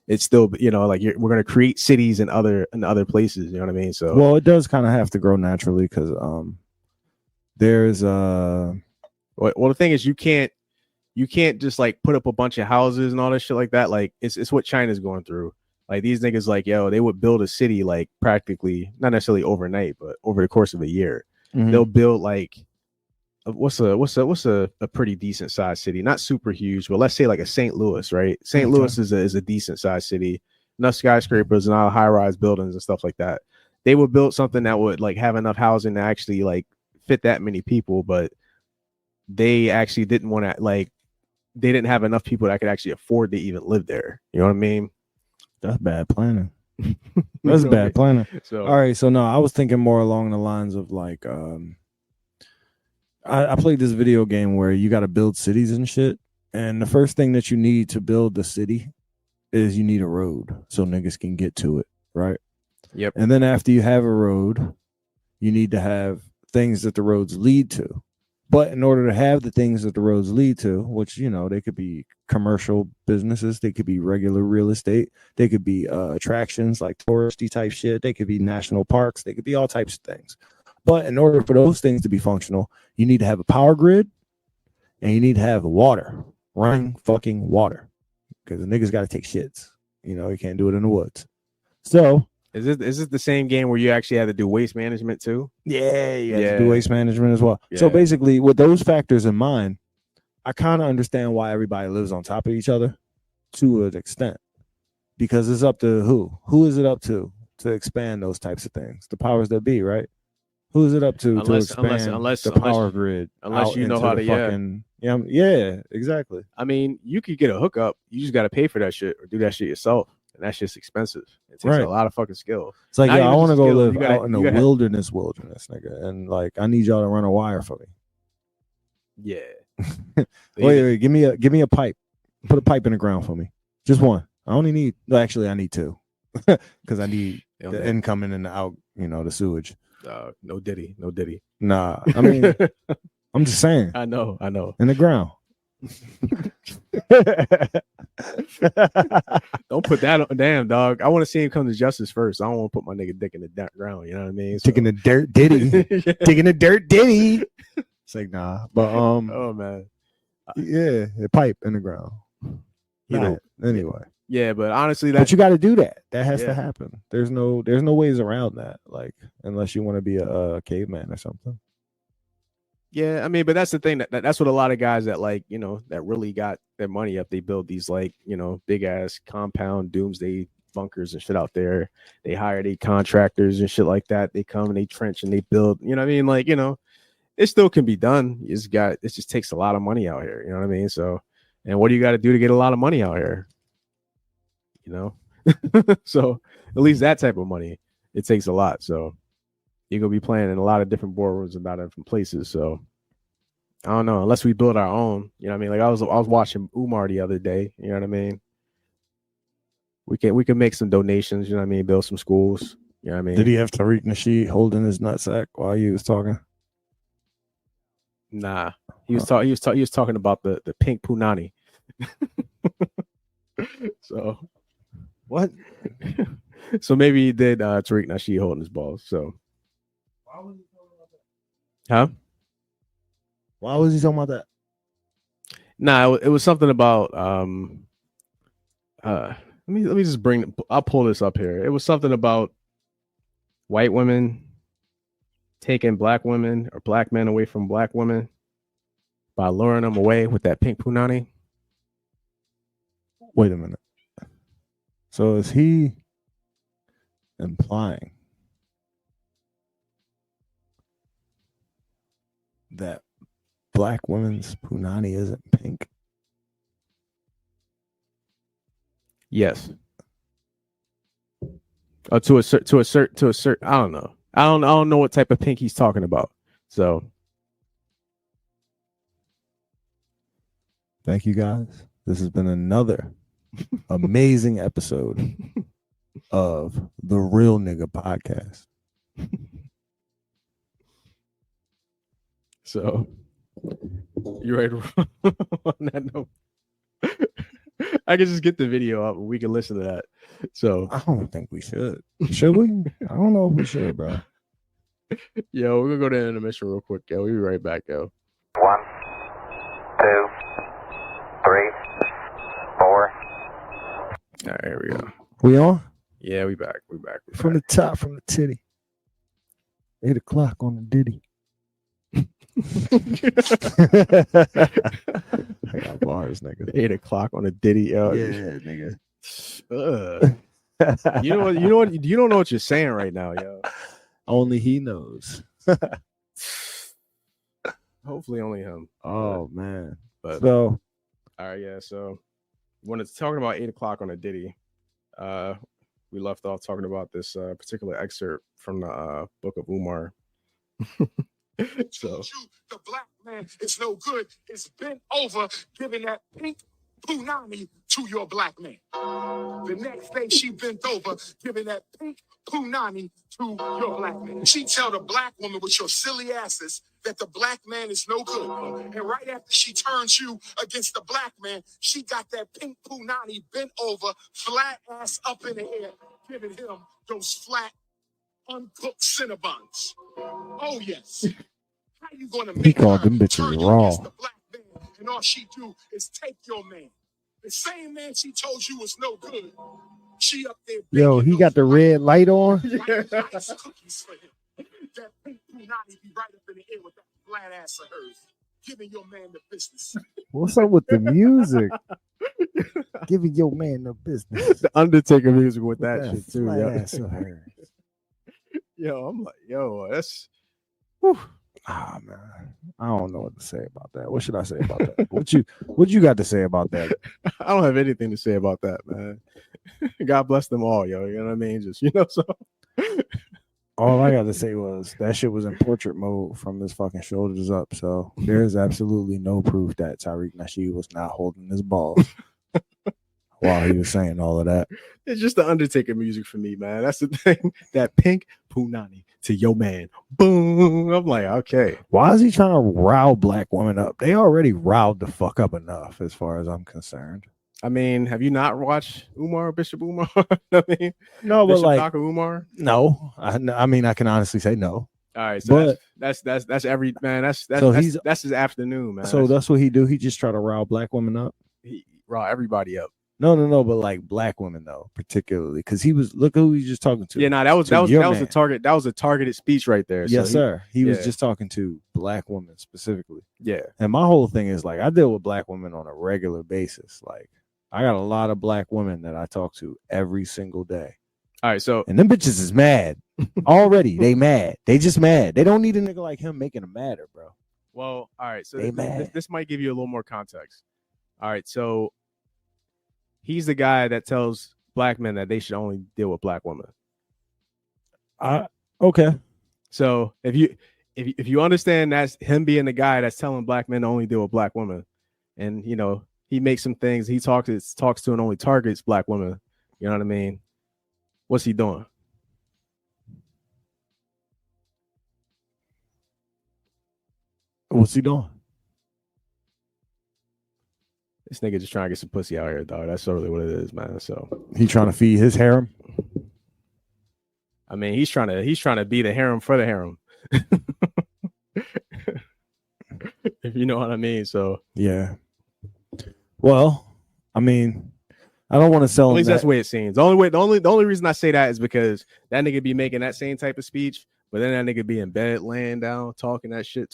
it's still, you know, like we're gonna create cities in other places. You know what I mean? So Well, it does kind of have to grow naturally because there's well, the thing is you can't just like put up a bunch of houses and all this shit like that. Like it's what China's going through. Like these niggas, like, yo, they would build a city like practically not necessarily overnight, but over the course of a year. Mhm. They'll build like what's a pretty decent sized city, not super huge, but let's say like a St. Louis, right? St. Okay. Louis is a decent sized city, enough skyscrapers and all high rise buildings and stuff like that. They would build something that would like have enough housing to actually like fit that many people, but they actually didn't want to like they didn't have enough people that could actually afford to even live there. You know what I mean? That's bad planning. You That's know bad planning. what I mean? So All right, so no, I was thinking more along the lines of like I played this video game where you got to build cities and shit, and the first thing that you need to build the city is you need a road so niggas can get to it, right? Yep. And then after you have a road, you need to have things that the roads lead to. But in order to have the things that the roads lead to, which, you know, they could be commercial businesses, they could be regular real estate, they could be attractions like touristy type shit, they could be national parks, they could be all types of things. But in order for those things to be functional, you need to have a power grid and you need to have water, running fucking water, because the niggas got to take shits. You know, you can't do it in the woods. So Is this the same game where you actually had to do waste management too? yeah, you have Yeah. to do waste management as well. So Yeah. basically, with those factors in mind, I kind of understand why everybody lives on top of each other to an extent, because it's up to who is it up to expand those types of things? The powers that be, right? Who is it up to expand the power grid? Unless out you know into how the to, fucking, yeah, exactly. I mean, you could get a hookup. You just got to pay for that shit or do that shit yourself, and that's just expensive. It takes Right. a lot of fucking skill. It's like, Not yeah, I even want to just go skill, live you gotta- out in the you gotta- wilderness, nigga, and like I need y'all to run a wire for me. Yeah. Wait, give me a pipe. Put a pipe in the ground for me. Just one. I only need. No, actually, I need two, because I need the incoming and the out. You know, the sewage. No Diddy. Nah, I mean, I'm just saying, I know. in the ground. Don't put that on. Damn, dog. I want to see him come to justice first. I don't want to put my nigga dick in the ground. You know what I mean? Digging the dirt, Diddy. Digging the dirt, Diddy. It's like nah, but Oh man. yeah, a pipe in the ground. You know. Anyway. Yeah, but honestly, But that you got to do that. That has Yeah. to happen. There's no ways around that. Like, unless you want to be a caveman or something. yeah, I mean, but that's the thing that's what a lot of guys that like, you know, that really got their money up. They build these like, you know, big ass compound doomsday bunkers and shit out there. They hire the contractors and shit like that. They come and they trench and they build. You know what I mean? Like, you know, it still can be done. It just takes a lot of money out here. You know what I mean? So, and what do you got to do to get a lot of money out here? You know, so at least that type of money, it takes a lot. So you're gonna be playing in a lot of different boardrooms and a lot of different places. So I don't know, unless we build our own. You know what I mean? Like I was watching Umar the other day. You know what I mean? We can make some donations. You know what I mean? Build some schools. You know what I mean? Did he have Tariq Nasheed holding his nutsack while he was talking? Nah, he was talking about the pink punani. So What? so maybe he did Tariq Nasheed holding his balls. So huh? Why was he talking about that? Nah, it was something about let me just I'll pull this up here. It was something about white women taking black women or black men away from black women by luring them away with that pink punani. Wait a minute. So is he implying that black women's punani isn't pink? Yes. To a certain I don't know. I don't know what type of pink he's talking about. So Thank you guys. This has been another amazing episode of the Real Nigga Podcast. So you ready to on that note? I can just get the video up and we can listen to that. So I don't think we should. Should we? I don't know if we should, bro. yo, we're gonna go to intermission real quick, yo. We'll be right back, yo. 1, 2, 3, 4. All right, here we go. We on? Yeah, we back. We back. From the top, from the titty. 8 o'clock on the Diddy. I got bars, nigga. 8 o'clock on a Diddy, yo. nigga. You know what? You don't know what you're saying right now, yo. Only he knows. Hopefully, only him. Oh man. But So all right, yeah. So when it's talking about 8 o'clock on a Diddy, we left off talking about this particular excerpt from the Book of Umar. So You, the black man, is no good. It's bent over giving that pink punani to your black man. The next day, she bent over giving that pink punani to your black man. She tell the black woman with your silly asses that the black man is no good. And right after she turns you against the black man, she got that pink punani bent over, flat ass up in the air, giving him those flat, uncooked Cinnabons. Oh, yes. How you gonna He make called her them bitches turn you against raw. the black man, and all she do is take your man? The same man she told you was no good. She up there Yo, baking he got the those red light on. white rice cookies for him. That pink punani be right up in the air with that flat ass of hers, giving your man the business. What's up with the music? Giving your man the business. The Undertaker music with that That shit too. flat Yo. ass of her. Yo, I'm like, yo, that's. Whew. Ah man, I don't know what to say about that. What should I say about that? What you got to say about that? I don't have anything to say about that, man. God bless them all, yo. You know what I mean? Just so. All I got to say was that shit was in portrait mode from his fucking shoulders up. So there is absolutely no proof that Tariq Nasheed was not holding his balls while he was saying all of that. It's just the Undertaker music for me, man. That's the thing. That pink punani to your man. Boom. I'm like, okay. Why is he trying to rile black women up? They already riled the fuck up enough, as far as I'm concerned. I mean, have you not watched Bishop Umar? I mean, No, but Bishop like, Dr. Umar. no. I mean, I can honestly say no. All right, so But that's every man. That's So he's- that's his afternoon, man. so that's what he do. He just try to rile black women up. he rile everybody up. No, but like black women though, particularly because he was look who he was just talking to. Yeah, no, that was To your a man. target. That was a targeted speech right there. So Yes, he- sir. He was yeah. just talking to black women specifically. Yeah, And my whole thing is like I deal with black women on a regular basis. Like I got a lot of black women that I talk to every single day. all right. So And them bitches is mad. Already. They mad. They just mad. They don't need a nigga like him making them madder, bro. well, all right. So They this, mad. this might give you a little more context. All right, so he's the guy that tells black men that they should only deal with black women. Okay. So if you understand that's him being the guy that's telling black men to only deal with black women, and you know he makes some things he talks to and only targets black women. You know what I mean? What's he doing? What's he doing? This nigga just trying to get some pussy out here, dog. That's totally what it is, man. So He trying to feed his harem? I mean, he's trying to be the harem for the harem. If you know what I mean. So Yeah. Well, I mean, I don't want to sell at him least that's that. the way it seems. The only reason I say that is because that nigga be making that same type of speech, but then that nigga be in bed, laying down, talking his shit.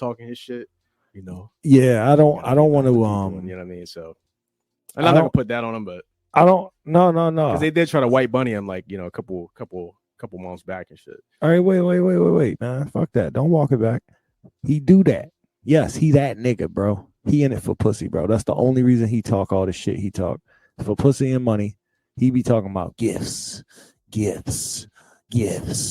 You know. Yeah, I don't want to You know what I mean? So I'm I not gonna don't- put that on him, but I don't no. because they did try to white bunny him like, you know, a couple months back and shit. All right, wait, man. Fuck that. Don't walk it back. He do that. Yes, he that nigga, bro. He in it for pussy, bro. That's the only reason he talk all the shit he talk. For pussy and money, he be talking about gifts,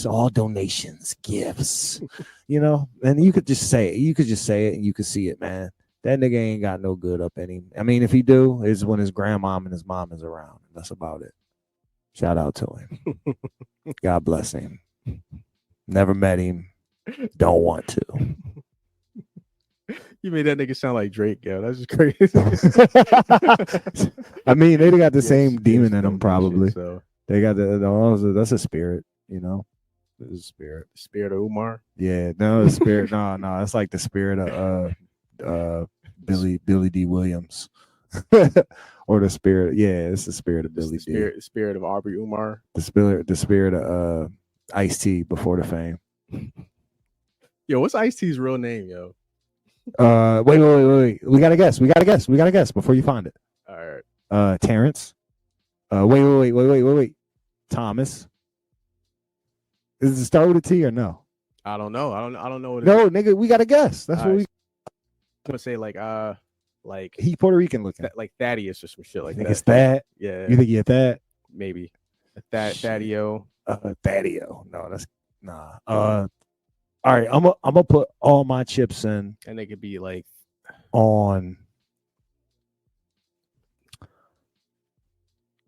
all donations, gifts. You know, and you could just say it. You could just say it and you could see it, man. That nigga ain't got no good up in him. I mean, if he do, it's when his grandmom and his mom is around. That's about it. Shout out to him. God bless him. Never met him. Don't want to. You made that nigga sound like Drake, yo. That's just crazy. I mean, they got the Yes, same yes, demon in don't them, do probably. shit, so They got that's a spirit, you know. It's a spirit. spirit of Umar. Yeah, no, the spirit. no, it's like the spirit of Billy D. Williams, or the spirit. Yeah, it's the spirit of It's Billy the D. spirit of Aubrey Umar. The spirit of Ice-T before the fame. Yo, what's Ice-T's real name, yo? Wait. We gotta guess before you find it. All right. Terrence. Wait. Thomas. Does it start with a T or no? I don't know. I don't know what it is. No, nigga, we gotta guess. That's All what right. we. I'm gonna say like He Puerto Rican looking. like Thaddeus or some shit like Think that. it's that. Yeah, You think you're that? maybe Shit. Thadio. Thaddio. No, that's nah. All right, I'm gonna put all my chips in And they could be like on.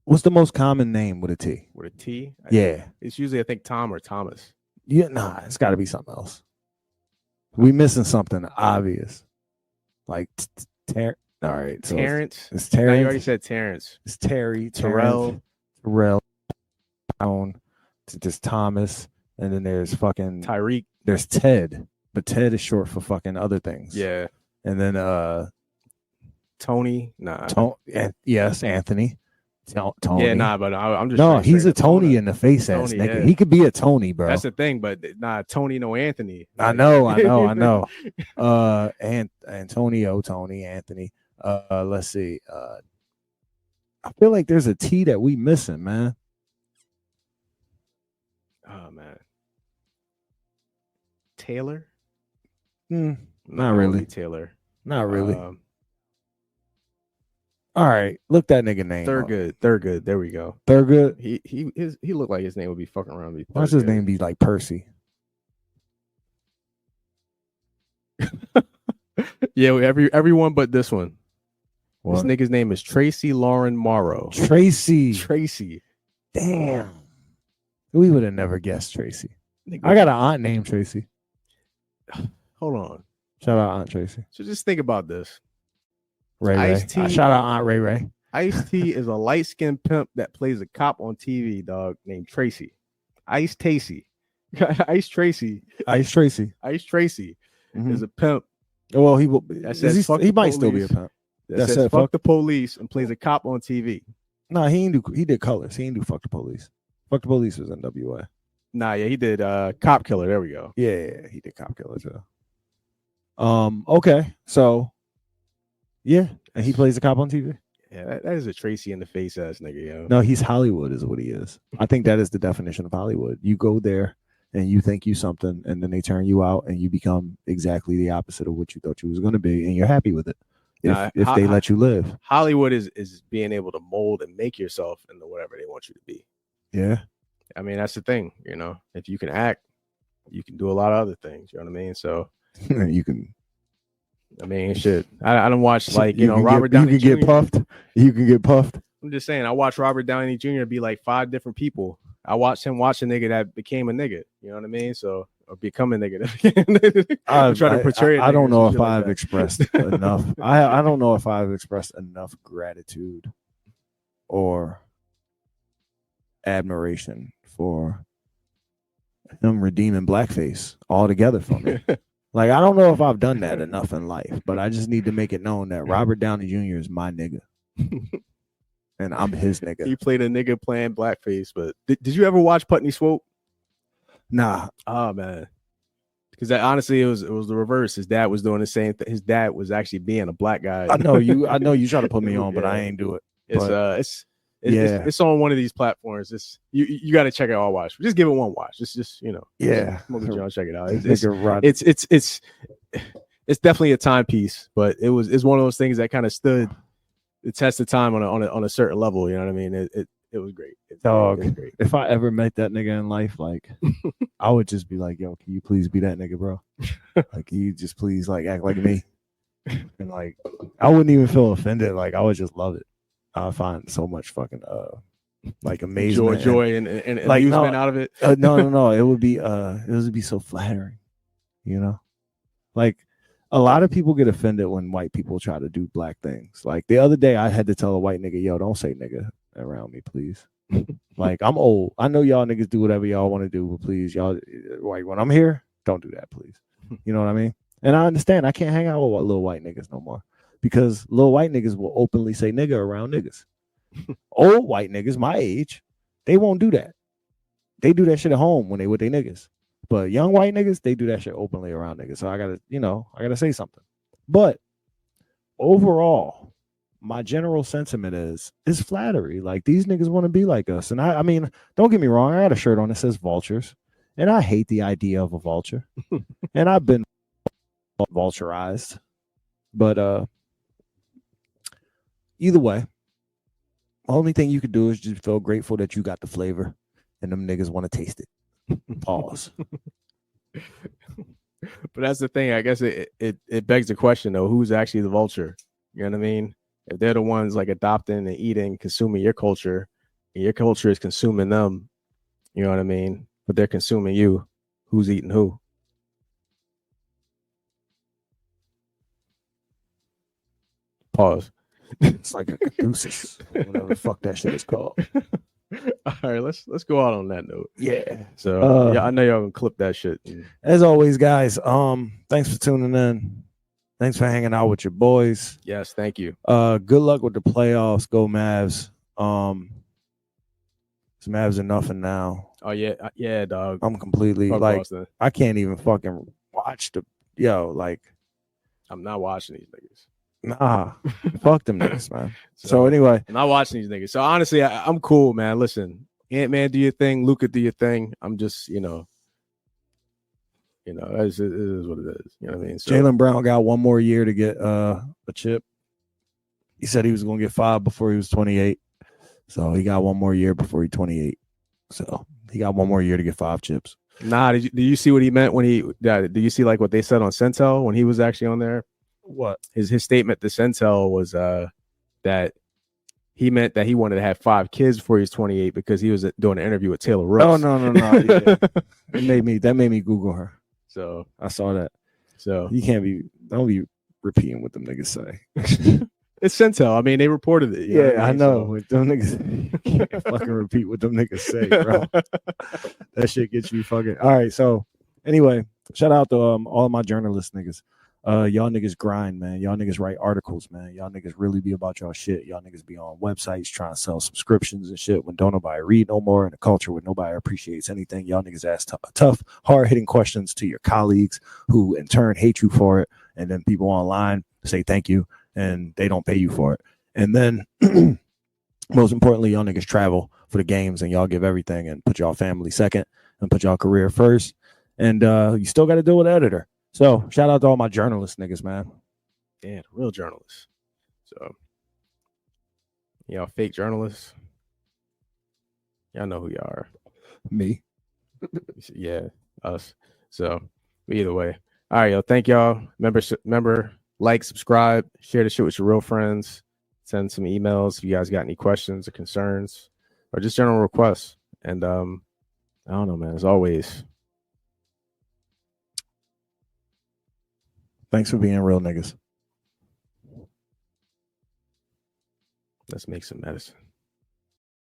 What's the most common name with a T? with a T. Yeah, It's usually I think Tom or Thomas. yeah. Nah, it's got to be something else. We missing something obvious. Like all right. So Terrence. it's No, you Terrence. already said Terrence. It's Terry, Terrell. Terrell, Brown, there's Thomas, and then there's fucking Tyreek. there's Ted, but Ted is short for fucking other things. Yeah. And then Tony. Nah. yes, Anthony. Tony. Yeah, nah, but I'm just No, trying to he's say a the Tony Tony. in the face ass Tony, nigga. yeah. He could be a Tony, bro. That's the thing, but nah, Tony, no Anthony. I know. Antonio, Tony, Anthony. Let's see. I feel like there's a T that we missing, man. Oh man. Taylor? Not No, it won't really. be Taylor. Not really. All right, look that nigga name. Thurgood. There we go. Thurgood. He looked like his name would be fucking around me. Why's his name be like Percy? Yeah, everyone but this one. What? This nigga's name is Tracy Lauren Morrow. Tracy. Tracy. Damn. We would have never guessed Tracy. Nigga, I got an aunt named Tracy. hold on. Shout out Aunt Tracy. So just think about this. Ray Ray. Ice-T. Shout out Aunt Ray Ray. Ice-T is a light-skinned pimp that plays a cop on TV, dog, named Tracy. Ice Tracy. Ice Tracy. Ice Tracy. Ice Tracy Mhm. is a pimp Well, he will. that says fuck He the might still be a police. pimp. that That says said fuck fuck- the police and plays a cop on TV. No, he ain't do. He did colors. He ain't do fuck the police. Fuck the police was NWA. Nah, yeah, he did Cop Killer. There we go. Yeah, he did cop killer too. Okay, so yeah, and he plays a cop on TV. Yeah, that is a Tracy in the face ass nigga, yo. No, he's Hollywood, is what he is. I think that is the definition of Hollywood. You go there and you think you something, and then they turn you out, and you become exactly the opposite of what you thought you was going to be, and you're happy with it. Nah, If they let you live, Hollywood is being able to mold and make yourself into whatever they want you to be. yeah. I mean, that's the thing, you know. If you can act, you can do a lot of other things. You know what I mean? So, You can. I mean, shit. I don't watch like you know can Robert get, Downey You can Jr. get puffed. You can get puffed. I'm just saying, I watched Robert Downey Jr. be like 5 different people. I watched him watch a nigga that became a nigga. You know what I mean? So, or become a nigga. I'm trying to portray. I don't know if like I've that. expressed enough. I don't know if I've expressed enough gratitude or admiration for him redeeming blackface altogether for me. Like, I don't know if I've done that enough in life, but I just need to make it known that Robert Downey Jr. is my nigga. And I'm his nigga. He played a nigga playing blackface. But did you ever watch Putney Swope? Nah. Oh man, because honestly, it was the reverse. His dad was doing the same thing. His dad was actually being a black guy. I know you try to put me on, but I ain't do it. It's on one of these platforms. It's you got to check it all. Watch. Just give it one watch. Just you know. Yeah. Smoke a joint, check it out. It's definitely a timepiece, but it's one of those things that kind of stood the test of time on a certain level. You know what I mean? It was great. Dog. It was great. If I ever met that nigga in life, like, I would just be like, yo, can you please be that nigga, bro? Like, can you just please like act like me? And like, I wouldn't even feel offended. Like, I would just love it. I find so much fucking like amazement, joy and like, amusement no, out of it. No. It would be so flattering, you know. Like, a lot of people get offended when white people try to do black things. Like, the other day, I had to tell a white nigga, yo, don't say nigga around me, please. Like, I'm old. I know y'all niggas do whatever y'all want to do, but please, y'all, like, when I'm here, don't do that, please. You know what I mean? And I understand I can't hang out with little white niggas no more, because little white niggas will openly say nigga around niggas. Old white niggas my age, they won't do that. They do that shit at home when they with their niggas. But young white niggas, they do that shit openly around niggas. So I gotta say something. But overall, my general sentiment is flattery. Like, these niggas want to be like us. And I mean, don't get me wrong, I got a shirt on that says vultures. And I hate the idea of a vulture. And I've been vulturized. But either way, the only thing you could do is just feel grateful that you got the flavor and them niggas want to taste it. Pause. But that's the thing. I guess it begs the question though: who's actually the vulture? You know what I mean? If they're the ones like adopting and eating, consuming your culture, and your culture is consuming them, you know what I mean? But they're consuming you. Who's eating who? Pause. It's like a caduceus, whatever the fuck that shit is called. All right, let's go out on that note. Yeah. So yeah, I know y'all gonna clip that shit. As always, guys, thanks for tuning in. Thanks for hanging out with your boys. Yes, thank you. Good luck with the playoffs. Go Mavs. It's Mavs are nothing now. Oh yeah, dog. I'm completely Fuck like Boston. I can't even fucking watch like I'm not watching these niggas. nah. Fuck them niggas, man. So anyway, I'm not watching these niggas. So honestly, I'm cool, man. Listen, Ant-Man, do your thing. Luca, do your thing. I'm just, it is what it is. You know what I mean? So, Jaylen Brown got one more year to get a chip. He said he was going to get 5 before he was 28. So he got one more year before he's 28. So he got one more year to get 5 chips. Nah, did you see what he meant when did you see like what they said on Centel when he was actually on there? What? His statement to Centel was that he meant that he wanted to have 5 kids before he was 28 because he was doing an interview with Taylor Rooks. Oh no. Yeah. That made me Google her. So I saw that. So You don't be repeating what them niggas say. it's Centel. I mean, they reported it. You know what I mean? know. So- With them niggas, you can't fucking repeat what them niggas say, bro. That shit gets you fucking. All right. So anyway, shout out to all of my journalist niggas. Y'all niggas grind, man. Y'all niggas write articles, man. Y'all niggas really be about y'all shit. Y'all niggas be on websites trying to sell subscriptions and shit when don't nobody read no more in a culture where nobody appreciates anything. Y'all niggas ask tough, hard-hitting questions to your colleagues who in turn hate you for it. And then people online say thank you and they don't pay you for it. And then most importantly, y'all niggas travel for the games and y'all give everything and put y'all family second and put y'all career first. And you still got to deal with the editor. So shout out to all my journalist niggas, man. Yeah, real journalists. So, y'all fake journalists. Y'all know who y'all are. Me. Yeah, us. So, either way. All right, yo. Thank y'all. Remember, like, subscribe, share the shit with your real friends. Send some emails if you guys got any questions or concerns or just general requests. And I don't know, man. As always, Thanks for being real niggas. let's make some medicine.